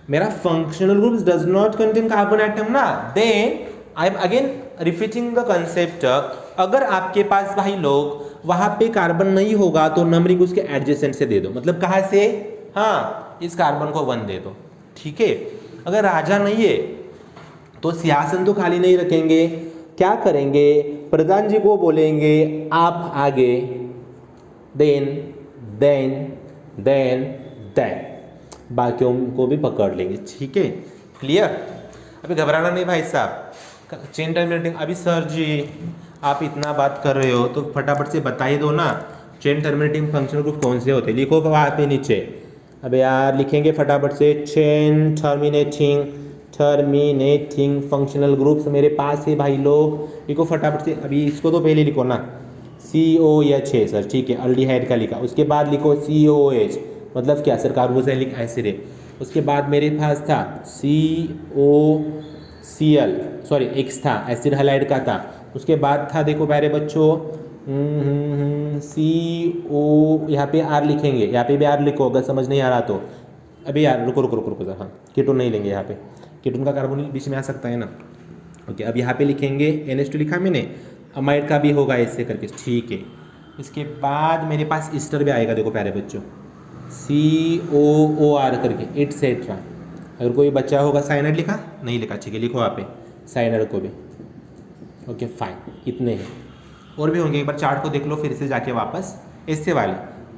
मेरा functional group does not contain carbon atom ना। Then I am again repeating the concept, अगर आपके पास भाई लोग वहाँ पे कार्बन नहीं होगा तो नंबरिंग उसके एडजेसेंट से दे दो, मतलब कहाँ से, हाँ इस कार्बन को 1 दे दो, ठीक है। अगर राजा नहीं है तो सिंहासन तो खाली नहीं रखेंगे, क्या करेंगे, प्रधान जी को बोलेंगे आप आगे, देन बाकियों को भी पकड़ लेंगे, ठीक है, क्लियर। अभी घबराना नहीं भाई साहब, चेन टर्मिनेटिंग। अभी सर जी आप इतना बात कर रहे हो तो फटाफट से बता ही दो ना, चेन टर्मिनेटिंग फंक्शनल ग्रुप कौन से होते हैं, लिखो वहाँ पे नीचे। अबे यार लिखेंगे फटाफट से, चेन टर्मिनेटिंग फंक्शनल ग्रुप्स मेरे पास है भाई लोग, लिखो फटाफट से। अभी इसको तो पहले लिखो ना, COH है सर, ठीक है, अल्डिहाइड का लिखा, उसके बाद लिखो COH, मतलब क्या सर, कार्बोक्सिलिक एसिड है। उसके बाद मेरे पास था COCl, सॉरी X था, एसिड हैलाइड का था। उसके बाद था देखो प्यारे बच्चों CO, यहाँ पे R लिखेंगे, यहाँ पे भी R लिखो अगर समझ नहीं आ रहा तो। अभी यार रुको सर, हाँ कीटोन नहीं लेंगे, यहाँ पे कीटोन का कार्बोनिल बीच में आ सकता है ना। ओके, अब यहाँ पे लिखेंगे NH2 लिखा मैंने, अमाइड का भी होगा ऐसे करके, ठीक है। इसके बाद मेरे पास ईस्टर भी आएगा, देखो प्यारे बच्चों COOR करके, एटसेट्रा। अगर कोई बच्चा होगा, साइनाइड लिखा नहीं लिखा, ठीक है, लिखो यहाँ पे साइनाइड को भी। ओके फाइन, इतने हैं, और भी होंगे, एक बार चार्ट को देख लो फिर से जाके वापस, ऐसे वाले।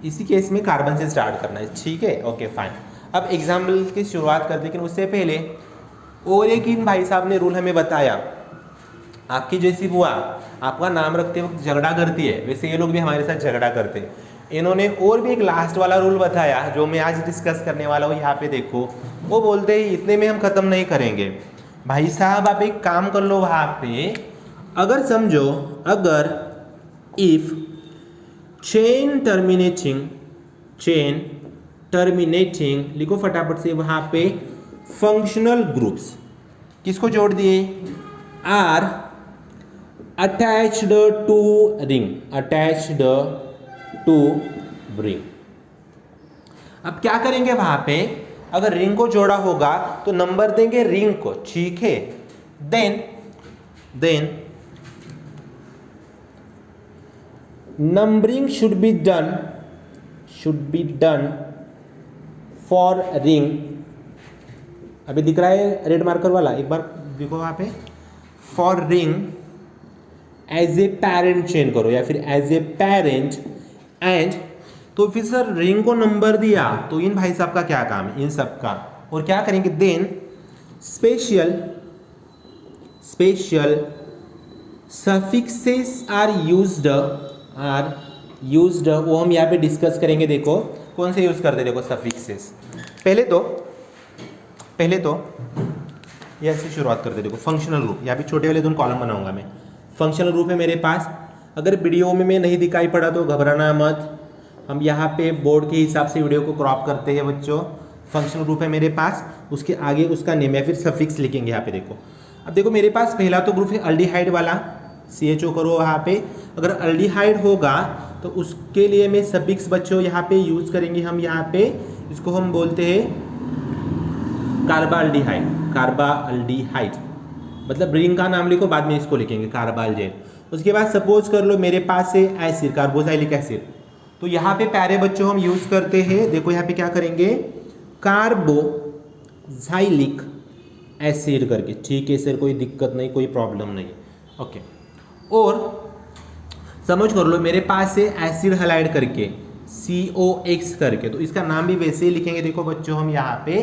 इसी केस में कार्बन से स्टार्ट करना है, ठीक है, ओके फाइन। अब एग्जाम्पल की शुरुआत कर, लेकिन उससे पहले और एक इन भाई साहब ने रूल हमें बताया, आपकी जैसी बुआ आपका नाम रखते वक्त झगड़ा करती है, वैसे ये लोग भी हमारे साथ झगड़ा करते हैं। इन्होंने और भी एक लास्ट वाला रूल बताया जो मैं आज डिस्कस करने वाला हूँ, यहाँ पे देखो। वो बोलते हैं इतने में हम ख़त्म नहीं करेंगे, भाई साहब आप एक काम कर लो वहाँ पे, अगर समझो, अगर इफ चेन टर्मिनेटिंग लिखो फटाफट से वहाँ पे फंक्शनल ग्रुप्स किसको जोड़ दिए, are attached to ring, attached to ring. अब क्या करेंगे वहां पे, अगर रिंग को जोड़ा होगा तो नंबर देंगे रिंग को, ठीक है। Then numbering should be done for ring. अभी दिख रहा है रेड मार्कर वाला, एक बार देखो वहां पे, for ring as a parent chain करो या फिर एज ए पेरेंट एंड, तो फिर सर रिंग को नंबर दिया तो इन भाई साहब का क्या काम है, इन सब का, और क्या करेंगे, then special suffixes are used, वो हम यहाँ पे डिस्कस करेंगे। देखो कौन से यूज करते, देखो सफिक्सेस, पहले तो ये ऐसे शुरुआत करते, देखो फंक्शनल ग्रुप, यहाँ पे छोटे वाले 2 कॉलम बनाऊंगा मैं। फंक्शनल ग्रुप है मेरे पास, अगर वीडियो में नहीं दिखाई पड़ा तो घबराना मत, हम यहाँ पे बोर्ड के हिसाब से वीडियो को क्रॉप करते हैं बच्चों। फंक्शनल ग्रुप है मेरे पास, उसके आगे उसका नेम या फिर सफिक्स लिखेंगे यहाँ पे। देखो अब देखो मेरे पास पहला तो ग्रुप है अल्डिहाइड वाला, CHO करो वहाँ पे, अगर अल्डिहाइड होगा तो उसके लिए मैं सफिक्स बच्चों यहाँ पे यूज करेंगे हम, यहाँ पे इसको हम बोलते हैं कार्बाल्डिहाइड, मतलब रिंग का नाम लिखो, बाद में इसको लिखेंगे कार्बाल्डेट। उसके बाद सपोज कर लो मेरे पास है एसिड, कार्बोक्सिलिक एसिड, तो यहाँ पे प्यारे बच्चों हम यूज करते हैं, देखो यहाँ पे क्या करेंगे, कार्बोक्सिलिक एसिड करके, ठीक है सर, कोई दिक्कत नहीं, कोई प्रॉब्लम नहीं, ओके। और समझ कर लो मेरे पास है एसिड हैलाइड करके, COX करके, तो इसका नाम भी वैसे ही लिखेंगे। देखो बच्चों हम यहाँ पे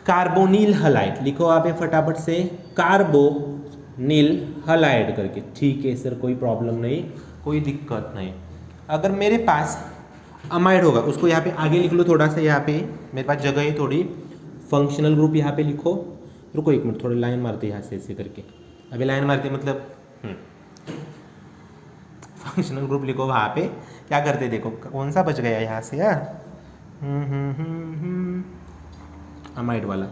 कार्बोनिल हैलाइड लिखो आप फटाफट से, कार्बोनिल हैलाइड करके, ठीक है सर, कोई प्रॉब्लम नहीं, कोई दिक्कत नहीं। अगर मेरे पास अमाइड होगा, उसको यहाँ पे आगे लिख लो थोड़ा सा, यहाँ पे मेरे पास जगह है थोड़ी, फंक्शनल ग्रुप यहाँ पे लिखो, रुको एक मिनट, थोड़ी लाइन मारते यहाँ से ऐसे करके, अभी लाइन मारते मतलब फंक्शनल ग्रुप लिखो वहाँ पे, क्या करते देखो कौन सा बच गया यहाँ से यार, अमाइड वाला।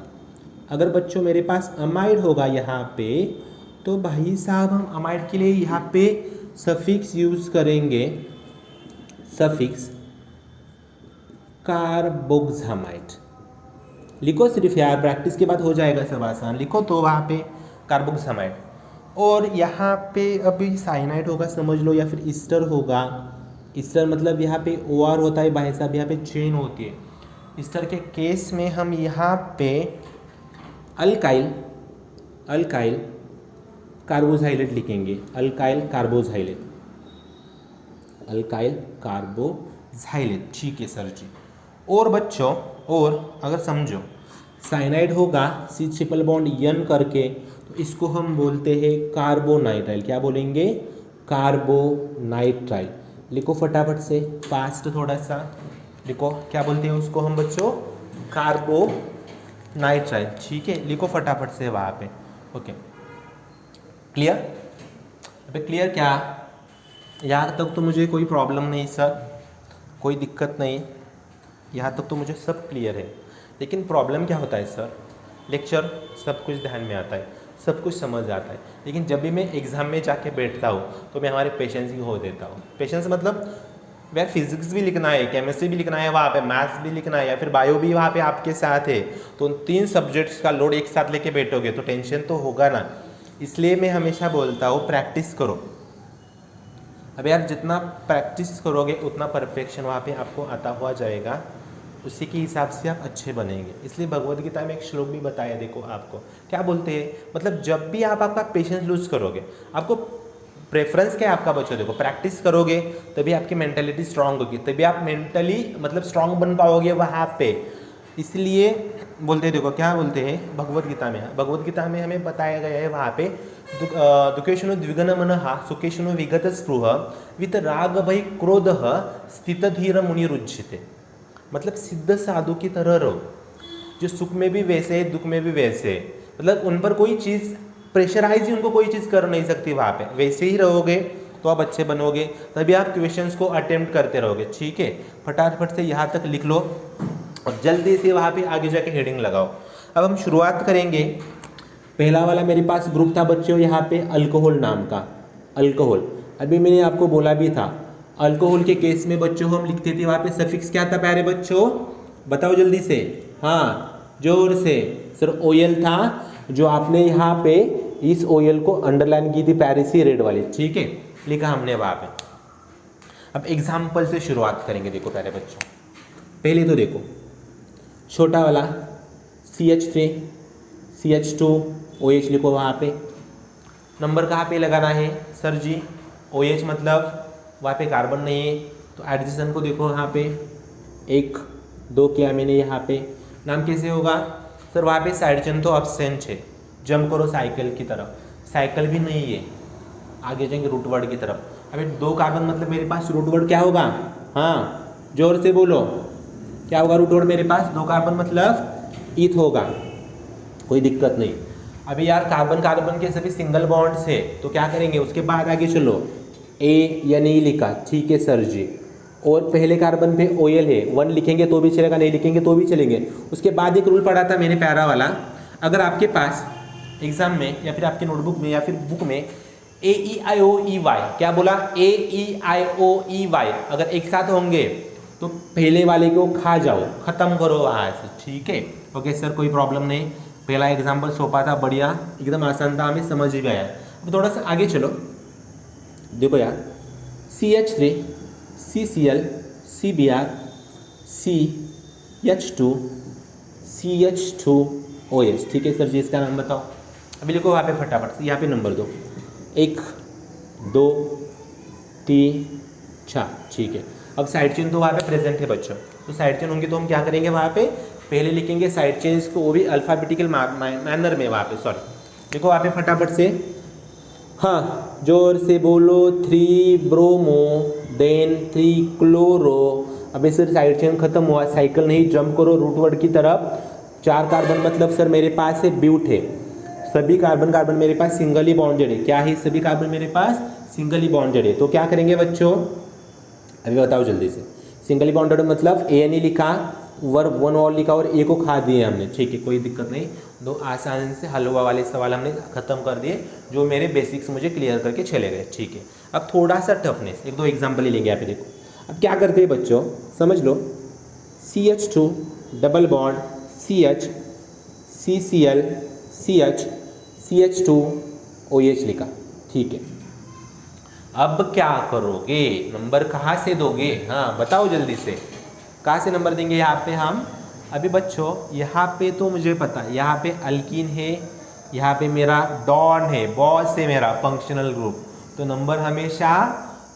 अगर बच्चों मेरे पास अमाइड होगा यहाँ पे, तो भाई साहब हम अमाइड के लिए यहाँ पे सफिक्स यूज करेंगे, सफिक्स कार्बोक्सामाइड लिखो, सिर्फ यार प्रैक्टिस के बाद हो जाएगा सब आसान, लिखो तो वहाँ पे कार्बोक्सामाइड। और यहाँ पे अभी साइनाइड होगा समझ लो, या फिर ईस्टर होगा, ईस्टर मतलब यहाँ पे OR होता है भाई साहब, यहाँ पे चेन होती है। ईस्टर के केस में हम यहाँ पे अल्काइल कार्बोक्साइलेट लिखेंगे, अल्काइल कार्बोक्साइलेट, ठीक है सर जी। और बच्चों, और अगर समझो साइनाइड होगा C≡N करके, तो इसको हम बोलते हैं कार्बोनाइट्राइल, क्या बोलेंगे, कार्बोनाइट्राइल, लिखो फटाफट से, फास्ट थोड़ा सा लिखो, क्या बोलते हैं उसको हम बच्चों, कार्बोनाइट्राइल, ठीक है, लिखो फटाफट से वहाँ पे, ओके। क्लियर, अबे क्लियर क्या, यहाँ तक तो मुझे कोई प्रॉब्लम नहीं सर, कोई दिक्कत नहीं, यहाँ तक तो मुझे सब क्लियर है। लेकिन प्रॉब्लम क्या होता है सर, लेक्चर सब कुछ ध्यान में आता है, सब कुछ समझ आता है, लेकिन जब भी मैं एग्ज़ाम में जाके बैठता हूँ तो मैं हमारे पेशेंस ही हो देता हूँ। पेशेंस मतलब यार फिजिक्स भी लिखना है, केमिस्ट्री भी लिखना है, वहाँ पे मैथ्स भी लिखना है, या फिर बायो भी वहाँ पे आपके साथ है, तो उन 3 सब्जेक्ट्स का लोड एक साथ लेके बैठोगे तो टेंशन तो होगा ना। इसलिए मैं हमेशा बोलता हूँ प्रैक्टिस करो। अब यार जितना प्रैक्टिस करोगे उतना परफेक्शन वहाँ पे आपको आता हुआ जाएगा, उसी के हिसाब से आप अच्छे बनेंगे। इसलिए भगवद गीता में एक श्लोक भी बताया, देखो आपको क्या बोलते हैं, मतलब जब भी आप आपका पेशेंस लूज करोगे, आपको प्रेफरेंस क्या है आपका बच्चों, देखो प्रैक्टिस करोगे तभी आपकी मेंटालिटी स्ट्रांग होगी, तभी आप मेंटली मतलब स्ट्रांग बन पाओगे वहाँ पे। इसलिए बोलते हैं, देखो क्या बोलते हैं भगवद गीता में हमें बताया गया है वहाँ पे, दुखेशनु द्विगन मनः सुखेशनु विगत स्पृह वित राग भय क्रोध स्थित धीर मुनि रुज्यते, मतलब सिद्ध साधु की तरह रहो, जो सुख में भी वैसे है दुख में भी वैसे है, मतलब उन पर कोई चीज़ प्रेशराइज ही उनको कोई चीज़ कर नहीं सकती वहाँ पे। वैसे ही रहोगे तो आप अच्छे बनोगे, तभी आप क्वेश्चंस को अटेम्प्ट करते रहोगे। ठीक है, फटाफट से यहाँ तक लिख लो और जल्दी से वहाँ पे आगे जाके हेडिंग लगाओ। अब हम शुरुआत करेंगे। पहला वाला मेरे पास ग्रुप था बच्चों यहाँ पे अल्कोहल नाम का, अल्कोहल। अभी मैंने आपको बोला भी था अल्कोहल के केस में बच्चों हम लिखते थे वहाँ पे सफिक्स क्या था प्यारे बच्चों, बताओ जल्दी से। हाँ जोर से सर, ओएल था, जो आपने यहाँ पे इस ओएल को अंडरलाइन की थी प्यारी सी रेड वाली। ठीक है, लिखा हमने वहाँ पे। अब एग्जाम्पल से शुरुआत करेंगे। देखो प्यारे बच्चों, पहले तो देखो छोटा वाला CH3 CH2 OH लिखो वहाँ पे। नंबर कहाँ पे लगाना है सर जी, OH मतलब वहाँ पे कार्बन नहीं है, तो एडजसेंट को देखो यहाँ पे 1 2 किया मैंने यहाँ पे। नाम कैसे होगा सर, वहाँ पे साइड चेन तो एब्सेंट है, जंप करो साइकिल की तरफ, साइकिल भी नहीं है, आगे जाएंगे रूट वर्ड की तरफ। अभी 2 कार्बन मतलब मेरे पास रूट वर्ड क्या होगा, हाँ जोर से बोलो क्या होगा रूट वर्ड मेरे पास, 2 कार्बन मतलब ईथ होगा, कोई दिक्कत नहीं। अभी यार कार्बन कार्बन के सभी सिंगल बॉन्ड्स है, तो क्या करेंगे उसके बाद आगे चलो ए या नहीं लिखा, ठीक है सर जी। और पहले कार्बन पे OL है, 1 लिखेंगे तो भी चलेगा, नहीं लिखेंगे तो भी चलेंगे। उसके बाद एक रूल पढ़ा था मैंने प्यारा वाला, अगर आपके पास एग्जाम में या फिर आपके नोटबुक में या फिर बुक में AEIOEY, क्या बोला AEIOEY, अगर एक साथ होंगे तो पहले वाले को खा जाओ, खत्म करो वहाँ से। ठीक है, ओके सर कोई प्रॉब्लम नहीं। पहला एग्जाम्पल सौंपा था, बढ़िया एकदम आसान था, हमें समझ भी आया। अब थोड़ा सा आगे चलो, देखो यार CH3 CCl CBr CH2 CH2OH। ठीक है सर जी, इसका नाम बताओ। अभी लिखो वहाँ पे फटाफट से, यहाँ पे नंबर दो 1 2 3 4। ठीक है, अब साइड चेन तो वहाँ पे प्रेजेंट है बच्चों, तो साइड चेन होंगी तो हम क्या करेंगे वहाँ पे पहले लिखेंगे साइड चेन्स को, वो भी अल्फ़ाबेटिकल मैनर में वहाँ पे। सॉरी, देखो वहाँ पे फटाफट से, हाँ जोर से बोलो 3 ब्रोमो देन 3 क्लोरो। अभी सर साइड चेन खत्म हुआ, साइकिल नहीं, जंप करो रूट वर्ड की तरफ। 4 कार्बन मतलब सर मेरे पास है ब्यूट है, सभी कार्बन कार्बन मेरे पास सिंगली बॉन्डेड है। क्या है, सभी कार्बन मेरे पास सिंगली बॉन्डेड है। तो क्या करेंगे बच्चों, अभी बताओ जल्दी से। सिंगली बॉन्डेड मतलब ANE लिखा, वर्ब 1 और लिखा और ए को खा दिए हमने। ठीक है, कोई दिक्कत नहीं, दो आसानी से हल हुआ वाले सवाल हमने खत्म कर दिए, जो मेरे बेसिक्स मुझे क्लियर करके चले गए। ठीक है, अब थोड़ा सा टफनेस, 1 2 एग्जाम्पल ही लेंगे यहाँ पे। देखो अब क्या करते हैं बच्चों, समझ लो। CH2 double bond CH CCl CH CH2 OH लिखा। ठीक है, अब क्या करोगे, नंबर कहाँ से दोगे, हाँ बताओ जल्दी से, कहाँ से नंबर देंगे यहाँ पे हम। अभी बच्चों यहाँ पे तो मुझे पता है, यहाँ पे अल्कीन है, यहाँ पे मेरा डॉन है, बॉस है मेरा फंक्शनल ग्रुप, तो नंबर हमेशा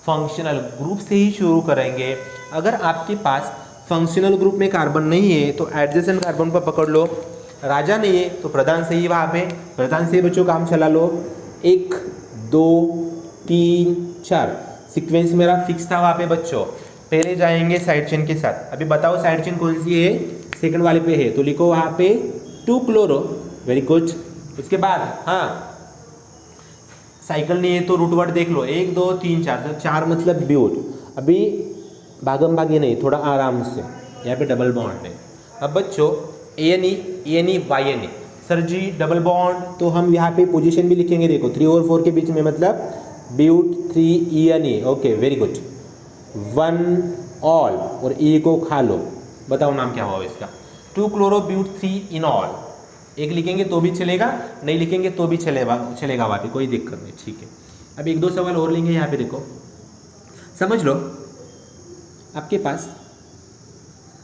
फंक्शनल ग्रुप से ही शुरू करेंगे। अगर आपके पास फंक्शनल ग्रुप में कार्बन नहीं है तो एडजेसेंट कार्बन पर पकड़ लो, राजा नहीं है तो प्रधान से ही वहाँ पे प्रधान से बच्चों काम चला लो। 1 2 3 4 सीक्वेंस मेरा फिक्स था वहाँ पे बच्चों, पहले जाएंगे साइड चेन के साथ। अभी बताओ साइड चेन कौन सी है, सेकंड वाले पे है, तो लिखो वहाँ पे 2 क्लोरो, वेरी गुड। उसके बाद हाँ साइकिल नहीं है तो रूट वर्ड देख लो, 1 2 3 4, तो 4 मतलब ब्यूट। अभी भागम भागी नहीं, थोड़ा आराम से, यहाँ पे डबल बॉन्ड है। अब बच्चों ANE YNE, सर जी डबल बॉन्ड तो हम यहाँ पे पोजीशन भी लिखेंगे, देखो 3 और 4 के बीच में, मतलब but 3 ENE, okay very good. 1 ऑल और E को खा लो, बताओ नाम क्या हुआ इसका, 2 क्लोरो ब्यूट 3 इनॉल। एक लिखेंगे तो भी चलेगा, नहीं लिखेंगे तो भी चलेगा वहाँ पे, कोई दिक्कत नहीं। ठीक है, अब 1 2 सवाल और लेंगे यहाँ पे। देखो समझ लो, आपके पास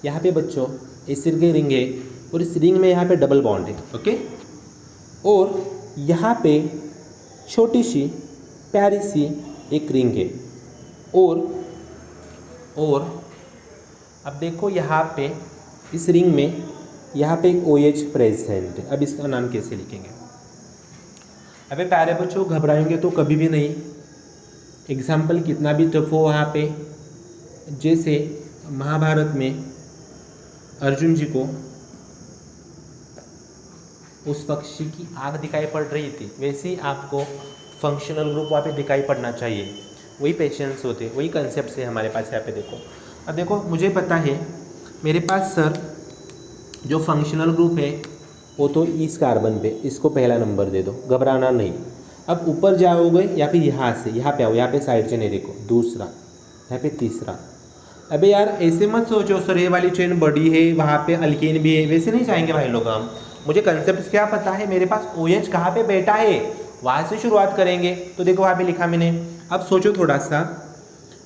यहाँ पे बच्चों एसिड की रिंग है और इस रिंग में यहाँ पे डबल बॉन्ड है, ओके, और यहाँ पे छोटी सी प्यारी सी एक रिंग है, और अब देखो यहाँ पे इस रिंग में यहाँ पे एक OH प्रेजेंट है। अब इसका नाम कैसे लिखेंगे। अबे प्यारे बच्चों घबराएंगे तो कभी भी नहीं, एग्जाम्पल कितना भी टफ हो वहाँ पे, जैसे महाभारत में अर्जुन जी को उस पक्षी की आँख दिखाई पड़ रही थी, वैसे ही आपको फंक्शनल ग्रुप वहाँ पे दिखाई पड़ना चाहिए। वही पेशेंस होते, वही कंसेप्ट है हमारे पास यहाँ पे। देखो अब देखो, मुझे पता है मेरे पास सर जो फंक्शनल ग्रुप है वो तो इस कार्बन पे, इसको पहला नंबर दे दो, घबराना नहीं। अब ऊपर जाओगे या फिर यहाँ से यहाँ पे आओ, यहाँ पे साइड चेन है देखो, दूसरा, यहाँ पे तीसरा। अबे यार ऐसे मत सोचो सर ये वाली चेन बड़ी है, वहाँ पे अल्केन भी है, वैसे नहीं जाएंगे भाई लोग हम। मुझे कंसेप्ट क्या पता है, मेरे पास OH कहाँ पे बैठा है, वहाँ से शुरुआत करेंगे। तो देखो वहाँ पे लिखा मैंने। अब सोचो थोड़ा सा,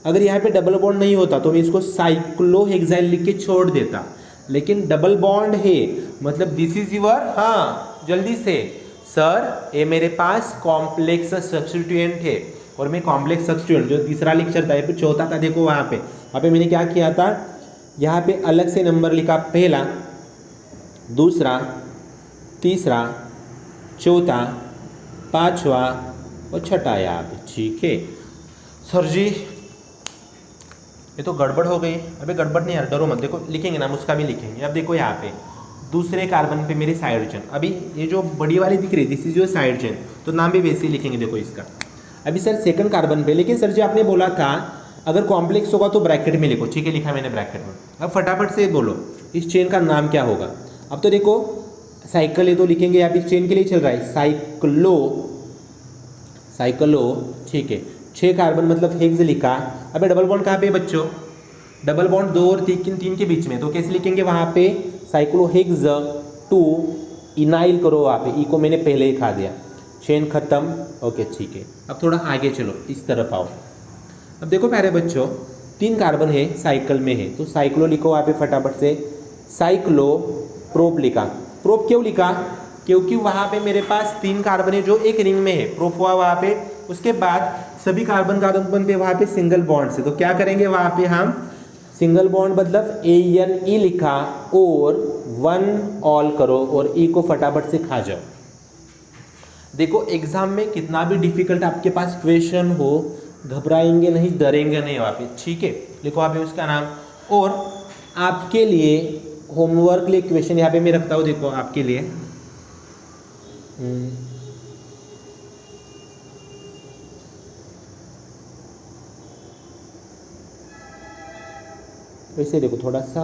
अगर यहाँ पे डबल बॉन्ड नहीं होता तो मैं इसको साइक्लोहेक्साइल लिख के छोड़ देता, लेकिन डबल बॉन्ड है, मतलब दिस इज योर, हाँ जल्दी से सर ये मेरे पास कॉम्प्लेक्स सब्स्टिट्यूएंट है, और मैं कॉम्प्लेक्स सब्स्टिट्यूएंट जो तीसरा लेक्चर था, फिर चौथा था, देखो वहाँ पे मैंने क्या किया था, यहाँ पे अलग से नंबर लिखा, पहला, दूसरा, तीसरा, चौथा, पांचवा और छठा यहाँ पे। ठीक है सर जी, ये तो गड़बड़ हो गई। अबे गड़बड़ नहीं यार, डरो मत, देखो लिखेंगे नाम उसका भी लिखेंगे। अब देखो यहाँ पे दूसरे कार्बन पे मेरी साइड चेन, अभी ये जो बड़ी वाली दिख रही है this is your side chain, तो नाम भी वैसे ही लिखेंगे देखो इसका। अभी सर सेकंड कार्बन पे, लेकिन सर जी आपने बोला था अगर कॉम्प्लेक्स होगा तो ब्रैकेट में लिखो। ठीक है, लिखा मैंने ब्रैकेट में। अब फटाफट से बोलो इस चेन का नाम क्या होगा। अब तो देखो साइकिल है तो लिखेंगे, यहाँ पे चेन के लिए चल रहा है साइक्लो। ठीक है, 6 कार्बन मतलब हेक्स लिखा। अबे डबल बॉन्ड कहाँ पे बच्चों, डबल बॉन्ड 2 और 3 के बीच में, तो कैसे लिखेंगे वहाँ पे, साइक्लोहेक्स 2 इनाइल करो, वहाँ पे ई को मैंने पहले ही खा दिया, चेन खत्म। ओके ठीक है, अब थोड़ा आगे चलो, इस तरफ आओ। अब देखो प्यारे बच्चों 3 कार्बन है, साइकिल में है, तो साइक्लो लिखो वहाँ पे फटाफट से, साइक्लो। प्रोप लिखा, प्रोप क्यों लिखा, क्योंकि वहाँ पे मेरे पास 3 कार्बन है जो एक रिंग में है, प्रोप हुआ वहाँ पे। उसके बाद सभी कार्बन पे वहाँ पे सिंगल बॉन्ड से, तो क्या करेंगे वहाँ पे हम सिंगल बॉन्ड मतलब ANE लिखा और 1 ऑल करो और E को फटाफट से खा जाओ। देखो एग्जाम में कितना भी डिफिकल्ट आपके पास क्वेश्चन हो, घबराएंगे नहीं, डरेंगे नहीं वहाँ पे। ठीक है, लिखो वहाँ पे उसका नाम। और आपके लिए होमवर्क लिए क्वेश्चन यहाँ पे मैं रखता हूँ, देखो आपके लिए। वैसे देखो थोड़ा सा,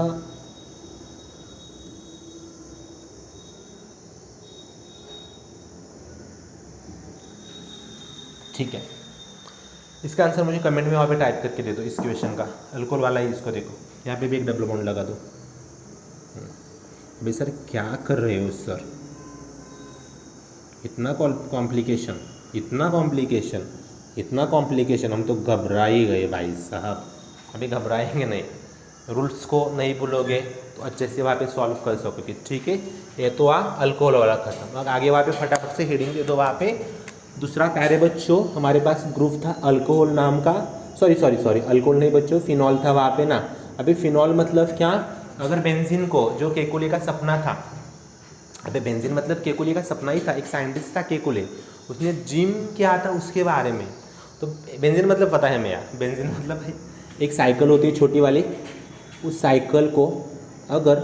ठीक है, इसका आंसर मुझे कमेंट में वहाँ पे टाइप करके दे दो इस क्वेश्चन का, अल्कोहल वाला ही इसको देखो, यहाँ पे भी एक डबल बॉन्ड लगा दो। भाई सर क्या कर रहे हो सर, इतना कॉम्प्लिकेशन, इतना कॉम्प्लिकेशन, हम तो घबरा ही गए भाई साहब। अभी घबराएंगे नहीं, रूल्स को नहीं भूलोगे तो अच्छे से वहाँ पे सॉल्व कर सकोगे। ठीक है, ये तो अल्कोहल वाला खत्म। अब आगे वहाँ पे फटाफट से हेडिंग दे दो। वहाँ पे दूसरा प्यारे बच्चों हमारे पास ग्रुप था अल्कोहल नाम का, सॉरी अल्कोहल नहीं बच्चों, फिनॉल था वहाँ पे ना। अभी फिनॉल मतलब क्या, अगर बेंजीन को, जो केकुले का सपना था, अबे बेंजीन मतलब केकुले का सपना ही था, एक साइंटिस्ट था केकुले, उसने जिम किया था उसके बारे में। तो बेंजीन मतलब पता है मैं यार, बेंजीन मतलब एक साइकिल होती है छोटी वाली, उस साइकिल को अगर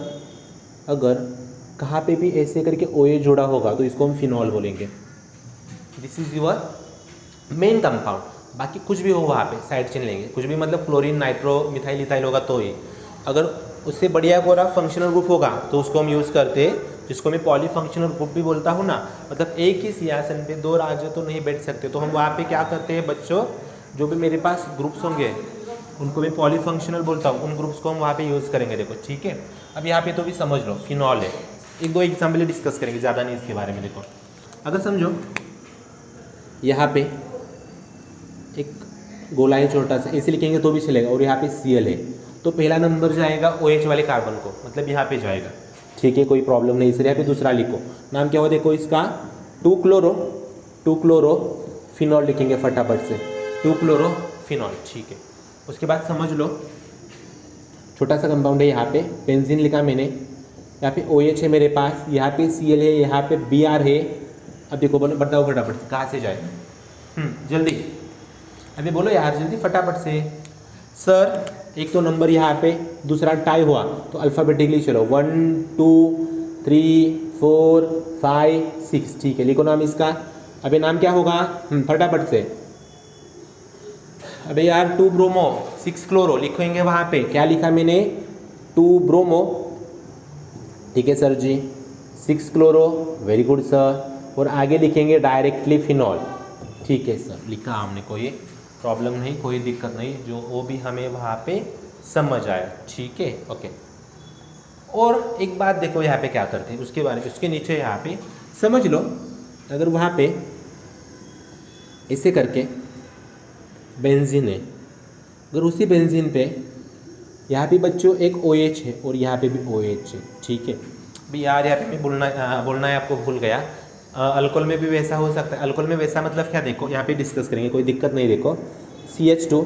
कहाँ पे भी ऐसे करके OH जोड़ा होगा तो इसको हम फिनॉल बोलेंगे। This is your main compound. बाकी कुछ भी हो वहाँ पे साइड चेन लेंगे, कुछ भी मतलब क्लोरीन, नाइट्रो, मिथाइल, इथाइल होगा तो ही। अगर उससे बढ़िया कोई फंक्शनल ग्रुप होगा तो उसको हम यूज़ करते हैं, जिसको मैं पॉलीफंक्शनल ग्रुप भी बोलता हूँ ना, मतलब एक ही सिंहासन पे 2 राजे तो नहीं बैठ सकते। तो हम वहाँ पे क्या करते हैं बच्चों, जो भी मेरे पास ग्रुप्स होंगे उनको मैं पॉलीफंक्शनल बोलता हूँ, उन ग्रुप्स को हम वहाँ पे यूज़ करेंगे। देखो ठीक है, अब यहाँ पे तो भी समझ लो फिनॉल है, 1-2 एग्जाम्पल डिस्कस करेंगे, ज़्यादा नहीं इसके बारे में। देखो अगर समझो यहाँ पे एक गोला है छोटा सा, ऐसे लिखेंगे तो भी चलेगा, और यहाँ पे Cl है, तो पहला नंबर जाएगा OH वाले कार्बन को, मतलब यहाँ पे जाएगा। ठीक है, कोई प्रॉब्लम नहीं। इसलिए यहाँ पे दूसरा लिखो, नाम क्या हुआ देखो इसका, 2 क्लोरो फिनॉल लिखेंगे फटाफट से, 2 क्लोरो फिनॉल। ठीक है, उसके बाद समझ लो छोटा सा कंपाउंड है, यहाँ पे बेंजीन लिखा मैंने, यहाँ पे OH है मेरे पास, यहाँ पे Cl है, यहाँ पे Br है। अब देखो बताओ फटाफट कहाँ से जाए, जल्दी अभी बोलो यार जल्दी फटाफट से। सर एक तो नंबर यहाँ पे, दूसरा टाई हुआ तो अल्फ़ाबेटिकली चलो 1 2 3 4 5 6, ठीक है, लिखो नाम इसका। अबे नाम क्या होगा, फटाफट से। अबे यार 2 ब्रोमो 6 क्लोरो लिखेंगे वहाँ पे, क्या लिखा मैंने, 2 ब्रोमो, ठीक है सर जी, 6 क्लोरो, वेरी गुड सर। और आगे लिखेंगे डायरेक्टली फिनॉल, ठीक है सर, लिखा हमने, कोई प्रॉब्लम नहीं, कोई दिक्कत नहीं, जो वो भी हमें वहाँ पे समझ आया, ठीक है, ओके। और एक बात देखो यहाँ पे क्या करते हैं उसके बारे में, उसके नीचे यहाँ पे समझ लो, अगर वहाँ पे ऐसे करके बेंजीन है, अगर उसी बेंजीन पे यहाँ पे बच्चों एक OH है और यहाँ पे भी OH है, ठीक है। भी यार यहाँ पे मैं बोलना है आपको, भूल गया, अल्कोहल में भी वैसा हो सकता है। अल्कोहल में वैसा मतलब क्या, देखो यहाँ पे डिस्कस करेंगे, कोई दिक्कत नहीं। देखो CH2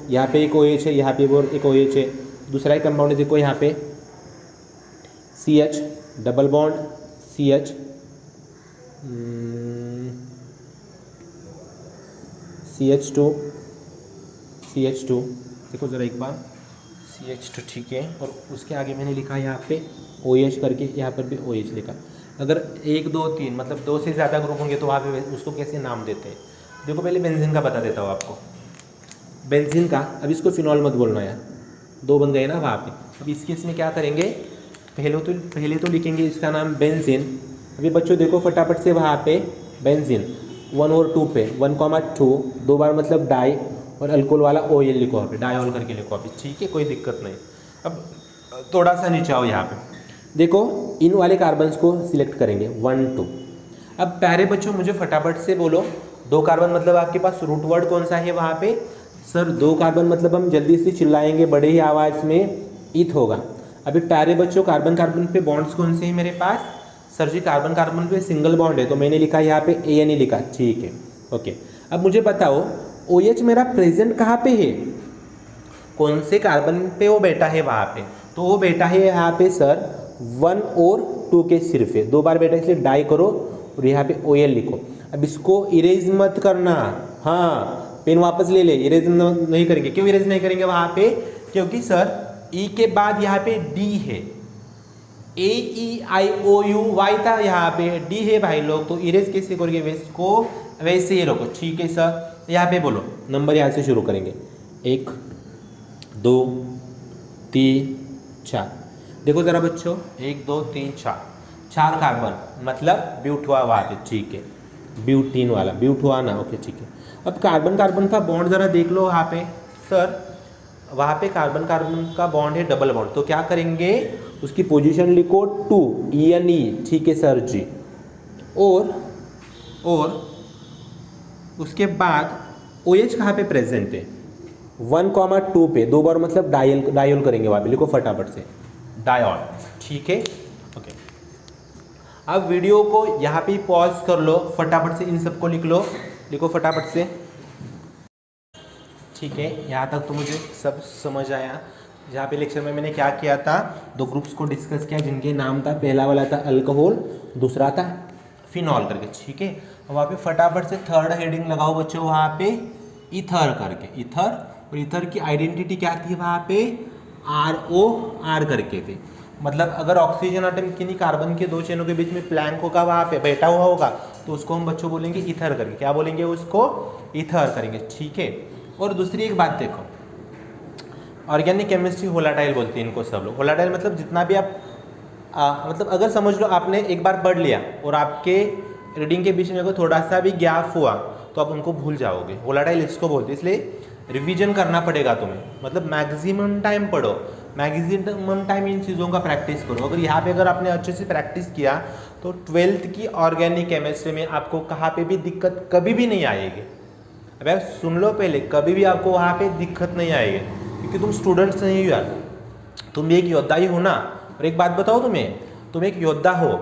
यहाँ पे एक OH है, यहाँ पे और एक OH है, दूसरा ही कंपाउंड है, देखो यहाँ पे CH double bond CH, CH2 देखो ज़रा एक बार, CH2, ठीक है। और उसके आगे मैंने लिखा है यहाँ पे OH करके, यहाँ पर भी OH लिखा। अगर 1 2 3 मतलब 2 से ज़्यादा ग्रुप होंगे तो वहाँ पे उसको कैसे नाम देते हैं, देखो पहले बेंजीन का बता देता हूँ आपको। बेंजीन का, अब इसको फिनॉल मत बोलना यार, 2 बन गए ना वहाँ पे। अब इस केस में क्या करेंगे, पहले तो लिखेंगे इसका नाम बेंजीन। अभी बच्चों देखो फटाफट से वहाँ पे बेंजीन 1 और 2 पे 1,2 2 बार मतलब डाई, और अल्कोहल वाला OL लिखो वहाँ पे, डायॉल करके लिखो अभी, ठीक है, कोई दिक्कत नहीं। अब थोड़ा सा नीचे आओ, यहाँ पे देखो इन वाले कार्बन्स को सिलेक्ट करेंगे 1 2। अब प्यारे बच्चों मुझे फटाफट से बोलो, 2 कार्बन मतलब आपके पास रूट वर्ड कौन सा है वहाँ पे, सर 2 कार्बन मतलब हम जल्दी से चिल्लाएंगे बड़े ही आवाज़ में, ईथ होगा। अभी प्यारे बच्चों कार्बन कार्बन पे बॉन्ड्स कौन से हैं मेरे पास, सर जी कार्बन कार्बन पे सिंगल बॉन्ड है, तो मैंने लिखा यहाँ पे ANE लिखा, ठीक है, ओके। अब मुझे बताओ OH मेरा प्रेजेंट कहाँ पे है, कौन से कार्बन पे वो बैठा है वहाँ पे, तो वो बैठा है यहाँ पे सर 1 और 2 के सिर्फ है, 2 बार बैठा इसलिए डाई करो और यहाँ पे OL लिखो। अब इसको इरेज मत करना, हाँ पेन वापस ले ले, इरेज नहीं करेंगे। क्यों इरेज नहीं करेंगे वहाँ पे, क्योंकि सर E के बाद यहाँ पे D है, AEIOU था, यहाँ पे D है भाई लोग, तो इरेज कैसे करोगे, इसको वैसे ही रखो, ठीक है सर। यहाँ पे बोलो नंबर, यहाँ से शुरू करेंगे 1 2 3 4, देखो ज़रा बच्चों 1 2 3 4 कार्बन मतलब ब्यूटवा वाले, ठीक है, ब्यूटीन वाला ब्यूटवाना, ओके ठीक है। अब कार्बन कार्बन का बॉन्ड ज़रा देख लो वहाँ पे, सर वहाँ पे कार्बन कार्बन का बॉन्ड है डबल बॉन्ड, तो क्या करेंगे उसकी पोजीशन लिखो 2 ENE, ठीक है सर जी। और उसके बाद OH कहाँ पे प्रेजेंट है, 1,2 पे 2 बार मतलब डायोल करेंगे वहाँ पे, लिखो फटाफट से डायोल, ठीक है, ओके। अब वीडियो को यहाँ पे पॉज कर लो, फटाफट से इन सबको लिखो फटाफट से, ठीक है। यहाँ तक तो मुझे सब समझ आया। जहाँ पे लेक्चर में मैंने क्या किया था, 2 ग्रुप्स को डिस्कस किया जिनके नाम था, पहला वाला था अल्कोहल, दूसरा था फिनॉल करके, ठीक है। वहाँ पे फटाफट से थर्ड हेडिंग लगाओ बच्चों, वहाँ पे ईथर करके, ईथर, और ईथर की आइडेंटिटी क्या थी वहाँ पे, ROR करके थे। मतलब अगर ऑक्सीजन आटम किन्हीं कार्बन के 2 चेनों के बीच में प्लैंक होगा, वहाँ पे बैठा हुआ होगा, तो उसको हम बच्चों बोलेंगे ईथर करके, क्या बोलेंगे उसको, ईथर करेंगे, ठीक है। और दूसरी एक बात देखो, ऑर्गेनिक केमिस्ट्री होलाटाइल बोलते हैं इनको सब लोग। होलाटाइल मतलब जितना भी आप मतलब अगर समझ लो आपने एक बार पढ़ लिया और आपके रीडिंग के बीच में अगर थोड़ा सा भी गैप हुआ तो आप उनको भूल जाओगे, होलाटाइल इसको बोलते हैं। इसलिए रिवीजन करना पड़ेगा तुम्हें, मतलब मैक्सिमम टाइम पढ़ो, मैक्सिमम टाइम इन चीज़ों का प्रैक्टिस करो। अगर यहाँ पे अगर आपने अच्छे से प्रैक्टिस किया तो 12th की ऑर्गेनिक केमिस्ट्री में आपको कहाँ पे भी दिक्कत कभी भी नहीं आएगी। अब यार सुन लो पहले, कभी भी आपको वहाँ पे दिक्कत नहीं आएगी, क्योंकि तुम स्टूडेंट्स नहीं हो यार, तुम एक योद्धा ही हो ना। और एक बात बताओ तुम्हें, तुम एक योद्धा हो,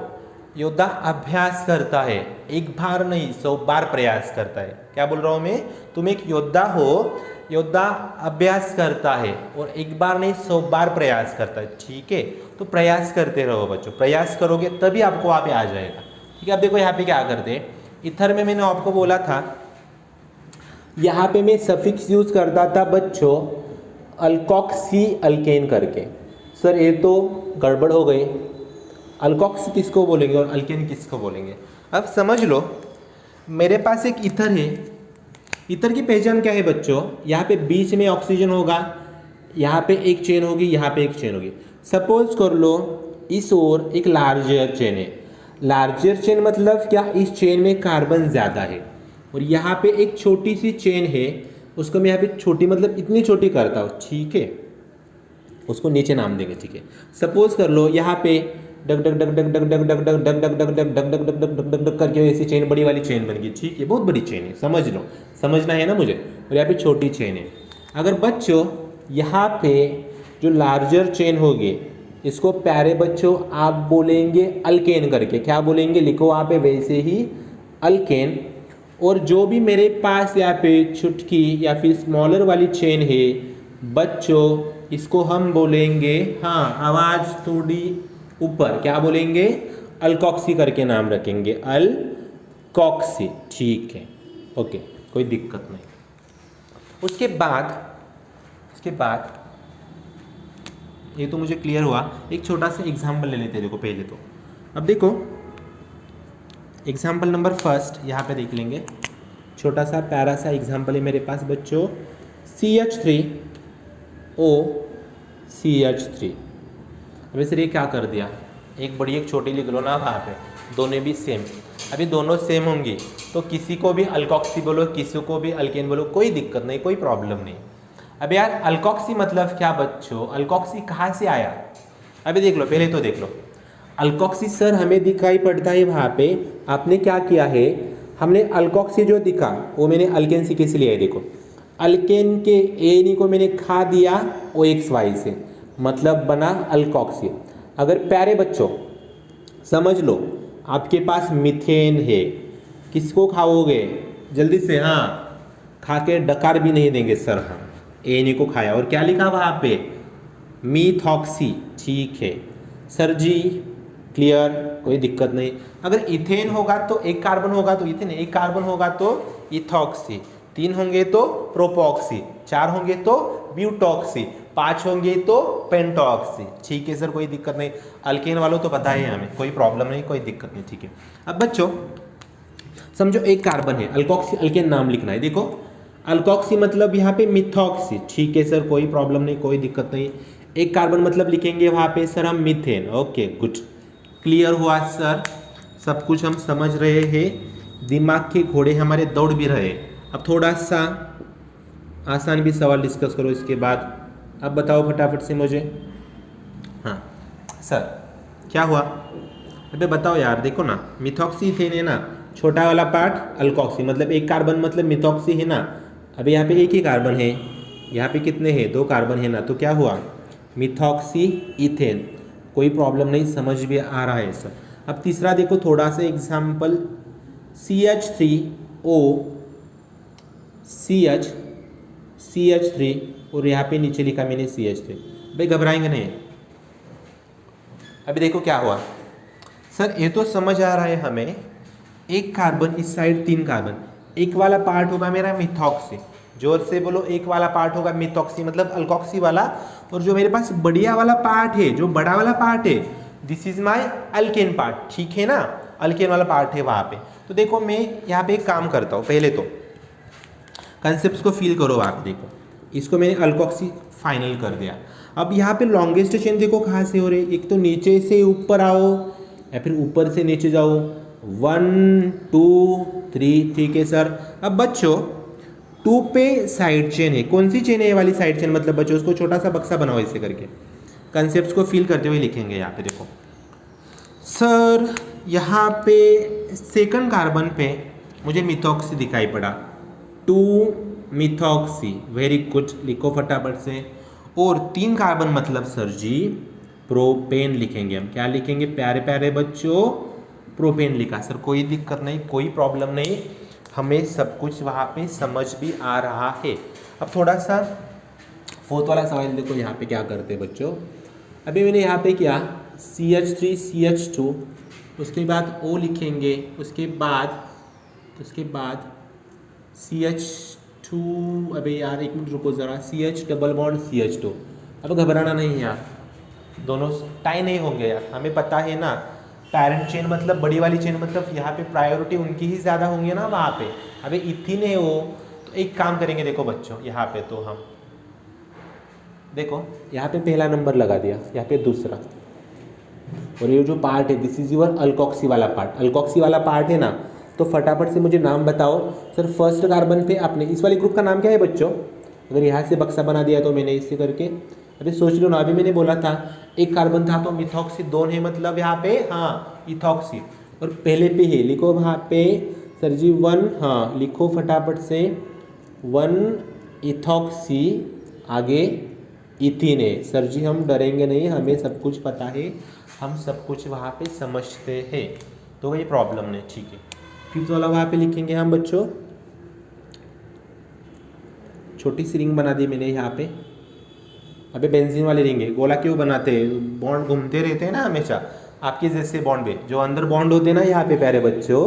योद्धा अभ्यास करता है, एक बार नहीं 100 बार प्रयास करता है। क्या बोल रहा हूँ मैं, तुम एक योद्धा हो, योद्धा अभ्यास करता है और एक बार नहीं 100 बार प्रयास करता है, ठीक है। तो प्रयास करते रहो बच्चों, प्रयास करोगे तभी आपको वहाँ पे आ जाएगा, ठीक है। अब देखो यहाँ पे क्या करते हैं, इथर में मैंने आपको बोला था, यहाँ पे मैं सफिक्स यूज करता था बच्चों अल्कोक्सी अल्केन करके। सर ये तो गड़बड़ हो गई, अल्कोक्सी किसको बोलेंगे और अल्केन किसको बोलेंगे। अब समझ लो, मेरे पास एक ईथर है। ईथर की पहचान क्या है बच्चों, यहाँ पे बीच में ऑक्सीजन होगा, यहाँ पे एक चेन होगी, यहाँ पे एक चेन होगी। सपोज कर लो इस ओर एक लार्जर चेन है। लार्जर चेन मतलब क्या, इस चेन में कार्बन ज़्यादा है, और यहाँ पे एक छोटी सी चेन है, उसको मैं यहाँ पे छोटी मतलब इतनी छोटी करता हूँ, ठीक है, उसको नीचे नाम देंगे, ठीक है। सपोज कर लो यहाँ पे डग डग डग डग डग डग डग डग डग डग डग डग डग डग डग डग डग डग डग करके ऐसी चेन, बड़ी वाली चेन बन गई, ठीक है, बहुत बड़ी चेन है, समझ लो, समझना है ना मुझे। और यहाँ पे छोटी चेन है। अगर बच्चों यहाँ पे जो लार्जर चेन होगी, इसको प्यारे बच्चों आप बोलेंगे अल्केन करके, क्या बोलेंगे, लिखो वहाँ पे वैसे ही अल्केन। और जो भी मेरे पास यहाँ पे छुटकी या फिर स्मॉलर वाली चेन है बच्चों, इसको हम बोलेंगे, हाँ आवाज़ थोड़ी ऊपर, क्या बोलेंगे, अल्कोक्सी करके नाम रखेंगे, अल्कोक्सी, ठीक है, ओके, कोई दिक्कत नहीं। उसके बाद ये तो मुझे क्लियर हुआ। एक छोटा सा एग्जाम्पल ले लेते हैं, देखो पहले तो, अब देखो एग्जाम्पल नंबर फर्स्ट यहाँ पे देख लेंगे। छोटा सा प्यारा सा एग्जाम्पल है मेरे पास बच्चों, CH3O CH3। अभी सर ये क्या कर दिया, एक बड़ी एक छोटी लिख लो ना वहाँ पे, दोनों भी सेम। अभी दोनों सेम होंगी तो किसी को भी अल्कोक्सी बोलो, किसी को भी अल्केन बोलो, कोई दिक्कत नहीं, कोई प्रॉब्लम नहीं। अब यार अल्कोक्सी मतलब क्या बच्चों, अल्कोक्सी कहाँ से आया, अभी देख लो, पहले तो देख लो। अल्कोक्सी सर हमें दिखाई पड़ता है वहाँ पे, आपने क्या किया है, हमने अल्कोक्सी जो दिखा वो मैंने अल्केन से कैसे लिया है, देखो अल्केन के एन को मैंने खा दिया OXY से, मतलब बना अल्कोक्सी। अगर प्यारे बच्चों समझ लो, आपके पास मीथेन है, किसको खाओगे जल्दी से, हाँ खा के डकार भी नहीं देंगे सर, हाँ एन को खाया और क्या लिखा वहाँ पे, मीथॉक्सी, ठीक है सर जी, क्लियर, कोई दिक्कत नहीं। अगर इथेन होगा तो एक कार्बन होगा तो इथेन, एक कार्बन होगा तो इथॉक्सी, 3 होंगे तो प्रोपॉक्सी, 4 होंगे तो ब्यूटॉक्सी, 5 होंगे तो पेंटॉक्सी, ठीक है सर, कोई दिक्कत नहीं। अल्केन वालों तो पता है हमें, कोई प्रॉब्लम नहीं, कोई दिक्कत नहीं, ठीक है। अब बच्चों समझो एक कार्बन है, अल्कोक्सी अल्केन नाम लिखना है, देखो अल्कोक्सी मतलब यहाँ पे मिथॉक्सी, ठीक है सर, कोई प्रॉब्लम नहीं, कोई दिक्कत नहीं। एक कार्बन मतलब लिखेंगे वहाँ पे सर हम मीथेन, ओके गुड, क्लियर हुआ सर, सब कुछ हम समझ रहे हैं, दिमाग के घोड़े हमारे दौड़ भी रहे। अब थोड़ा सा आसान भी सवाल डिस्कस करो इसके बाद। अब बताओ फटाफट से मुझे, हाँ सर क्या हुआ, अबे बताओ यार, देखो ना मिथॉक्सी थे ने ना, छोटा वाला पार्ट अल्कोक्सी, मतलब एक कार्बन मतलब मिथॉक्सी है ना। अभी यहाँ पे एक ही कार्बन है, यहाँ पे कितने हैं, 2 कार्बन है ना, तो क्या हुआ मिथॉक्सी इथेन, कोई प्रॉब्लम नहीं, समझ भी आ रहा है सर। अब तीसरा देखो थोड़ा सा एग्जाम्पल, CH3O CH3 और यहाँ पे नीचे लिखा मैंने CH3, भाई घबराएंगे नहीं। अभी देखो क्या हुआ सर, ये तो समझ आ रहा है हमें, एक कार्बन इस साइड, 3 कार्बन, एक वाला पार्ट होगा मेरा मिथॉक्सी, जोर से बोलो, एक वाला पार्ट होगा मिथॉक्सी मतलब अल्कोक्सी वाला, और जो मेरे पास बढ़िया वाला पार्ट है, जो बड़ा वाला पार्ट है, this is my alkane part, ठीक है ना, अल्केन वाला पार्ट है वहाँ पे। तो देखो मैं यहाँ पे एक काम करता हूँ, पहले तो कंसेप्ट को फील करो आप, देखो इसको मैंने अल्कोक्सी फाइनल कर दिया। अब यहाँ पे लॉन्गेस्ट चेन देखो कहाँ से हो रही है, एक तो नीचे से ऊपर आओ या फिर ऊपर से नीचे जाओ, 1 2 3, ठीक है सर। अब बच्चों 2 पे साइड चेन है, कौन सी चेन है ये वाली साइड चेन, मतलब बच्चों उसको छोटा सा बक्सा बनाओ ऐसे करके, कंसेप्ट को फील करते हुए लिखेंगे। यहाँ पे देखो सर, यहाँ पे सेकंड कार्बन पे मुझे मिथॉक्सी दिखाई पड़ा, 2 मिथॉक्सी, वेरी गुड, लिखो फटाफट से। और 3 कार्बन मतलब सर जी प्रोपेन लिखेंगे हम, क्या लिखेंगे प्यारे प्यारे बच्चों, प्रोपेन लिखा सर, कोई दिक्कत नहीं, कोई प्रॉब्लम नहीं, हमें सब कुछ वहाँ पे समझ भी आ रहा है। अब थोड़ा सा 4th वाला सवाल देखो, यहाँ पे क्या करते हैं बच्चों, अभी मैंने यहाँ पे क्या CH3 CH2, उसके बाद O लिखेंगे, उसके बाद CH2, अबे यार एक मिनट रुको ज़रा, CH डबल बॉन्ड CH2, अब घबराना नहीं यार, दोनों टाई नहीं होंगे यार, हमें पता है ना। पैरेंट चेन मतलब बड़ी वाली चेन, मतलब यहाँ पे प्रायोरिटी उनकी ही ज़्यादा होंगी ना वहाँ पे। अभी इथीन है वो, तो एक काम करेंगे देखो बच्चों, यहाँ पे तो हम देखो यहाँ पे पहला नंबर लगा दिया, यहाँ पे दूसरा, और ये जो पार्ट है दिस इज योर अल्कोक्सी वाला पार्ट, अल्कोक्सी वाला पार्ट है ना। तो फटाफट से मुझे नाम बताओ सर। फर्स्ट कार्बन पे आपने इस वाले ग्रुप का नाम क्या है बच्चों? अगर यहाँ से बक्सा बना दिया तो मैंने इससे करके, अभी सोच लो ना, अभी मैंने बोला था एक कार्बन था तो मिथॉक्सी, दोनों है मतलब यहाँ पे हाँ इथॉक्सी, और पहले पे है लिखो वहाँ पे सर जी 1, हाँ लिखो फटाफट से 1 इथॉक्सी, आगे इथीन है। सर जी हम डरेंगे नहीं, हमें सब कुछ पता है, हम सब कुछ वहाँ पे समझते हैं, तो ये प्रॉब्लम नहीं, ठीक है। फिर वाला वहाँ पे लिखेंगे हम बच्चों, छोटी सी रिंग बना दी मैंने यहाँ पे। अबे बेंजीन वाली रिंग है, गोला क्यों बनाते हैं? बॉन्ड घूमते रहते हैं ना हमेशा, आपके जैसे बॉन्ड पे जो अंदर बॉन्ड होते हैं ना यहाँ पे प्यारे बच्चों,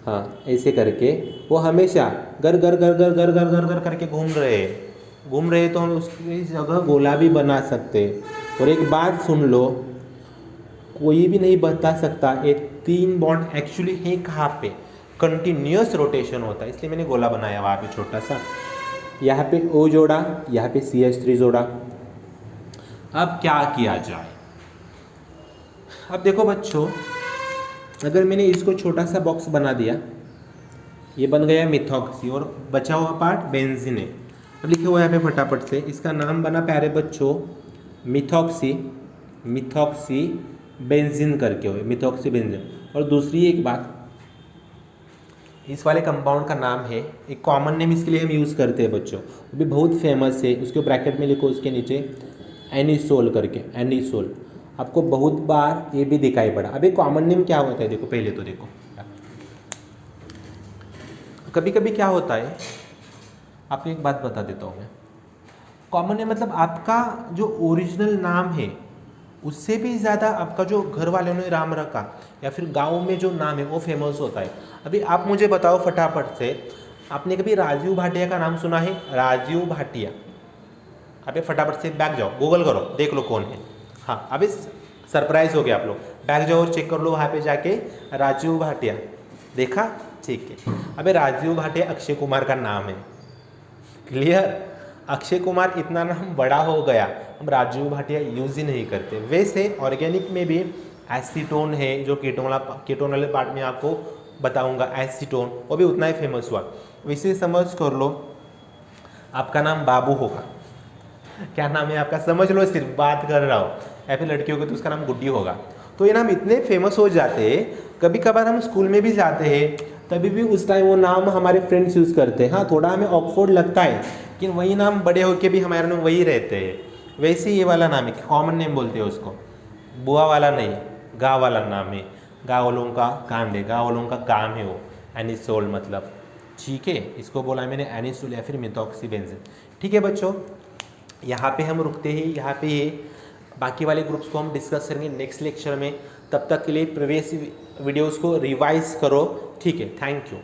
हाँ ऐसे करके वो हमेशा गर गर गर गर गर गर गर गर करके घूम रहे हैं, तो हम उसकी जगह गोला भी बना सकते हैं। और एक बात सुन लो, कोई भी नहीं बता सकता ये 3 बॉन्ड एक्चुअली है कहाँ पे, कंटिन्यूअस रोटेशन होता है, इसलिए मैंने गोला बनाया वहाँ पे छोटा सा। यहाँ पे O जोड़ा, यहाँ पे CH3 जोड़ा। अब क्या किया जाए? अब देखो बच्चों, अगर मैंने इसको छोटा सा बॉक्स बना दिया, ये बन गया मिथॉक्सी, और बचा हुआ पार्ट बेंजीन है। अब लिखे हुआ यहाँ पे फटाफट से, इसका नाम बना प्यारे बच्चों मिथॉक्सी, मिथॉक्सी बेंजीन करके हुए, मिथॉक्सी बेंजीन। और दूसरी एक बात, इस वाले कंपाउंड का नाम है, एक कॉमन नेम इसके लिए हम यूज़ करते हैं बच्चों, वो भी बहुत फेमस है, उसके ब्रैकेट में लिखो उसके नीचे एनिसोल करके, एनिसोल। आपको बहुत बार ये भी दिखाई पड़ा। अभी कॉमन नेम क्या होता है देखो, पहले तो देखो, कभी कभी क्या होता है, आपको एक बात बता देता हूँ मैं। कॉमन नेम मतलब आपका जो ओरिजिनल नाम है उससे भी ज़्यादा आपका जो घर वालों ने नाम रखा या फिर गांव में जो नाम है वो फेमस होता है। अभी आप मुझे बताओ फटाफट से, आपने कभी राजीव भाटिया का नाम सुना है? राजीव भाटिया, अबे फटाफट से बैक जाओ, गूगल करो, देख लो कौन है। हाँ अभी सरप्राइज हो गया आप लोग, बैक जाओ और चेक कर लो वहाँ पे जाके, राजीव भाटिया देखा, ठीक है। अबे राजीव भाटिया अक्षय कुमार का नाम है, क्लियर? अक्षय कुमार इतना नाम बड़ा हो गया, हम राजीव भाटिया यूज़ ही नहीं करते। वैसे ऑर्गेनिक में भी एसीटोन है, जो कीटोन वाले पार्ट में आपको बताऊंगा, एसीटोन वो भी उतना ही फेमस हुआ। वैसे समझ कर लो आपका नाम बाबू होगा, क्या नाम है आपका समझ लो, सिर्फ बात कर रहा हूँ, या फिर लड़की होगी तो उसका नाम गुड्डी होगा। तो ये नाम इतने फेमस हो जाते हैं, कभी कभार हम स्कूल में भी जाते हैं तभी भी उस टाइम वो नाम हमारे फ्रेंड्स यूज़ करते हैं। हाँ थोड़ा हमें ऑकवर्ड लगता है, लेकिन वही नाम बड़े होके भी हमारे नाम वही रहते हैं। वैसे ये वाला नाम है, कॉमन नेम बोलते हैं उसको, बुआ वाला नहीं, गाँव वाला नाम है, गाँव वालों का कांड है, गाँव वालों का काम है वो, एनिसोल मतलब, ठीक है। इसको बोला है मैंने एनिसोल या फिर मिथॉक्सी बेंजीन, ठीक है बच्चों। यहाँ पे हम रुकते हैं, यहाँ पे ये बाकी वाले ग्रुप्स को हम डिस्कस करेंगे नेक्स्ट लेक्चर में। तब तक के लिए प्रीवियस वीडियोस को रिवाइज करो, ठीक है। Thank you.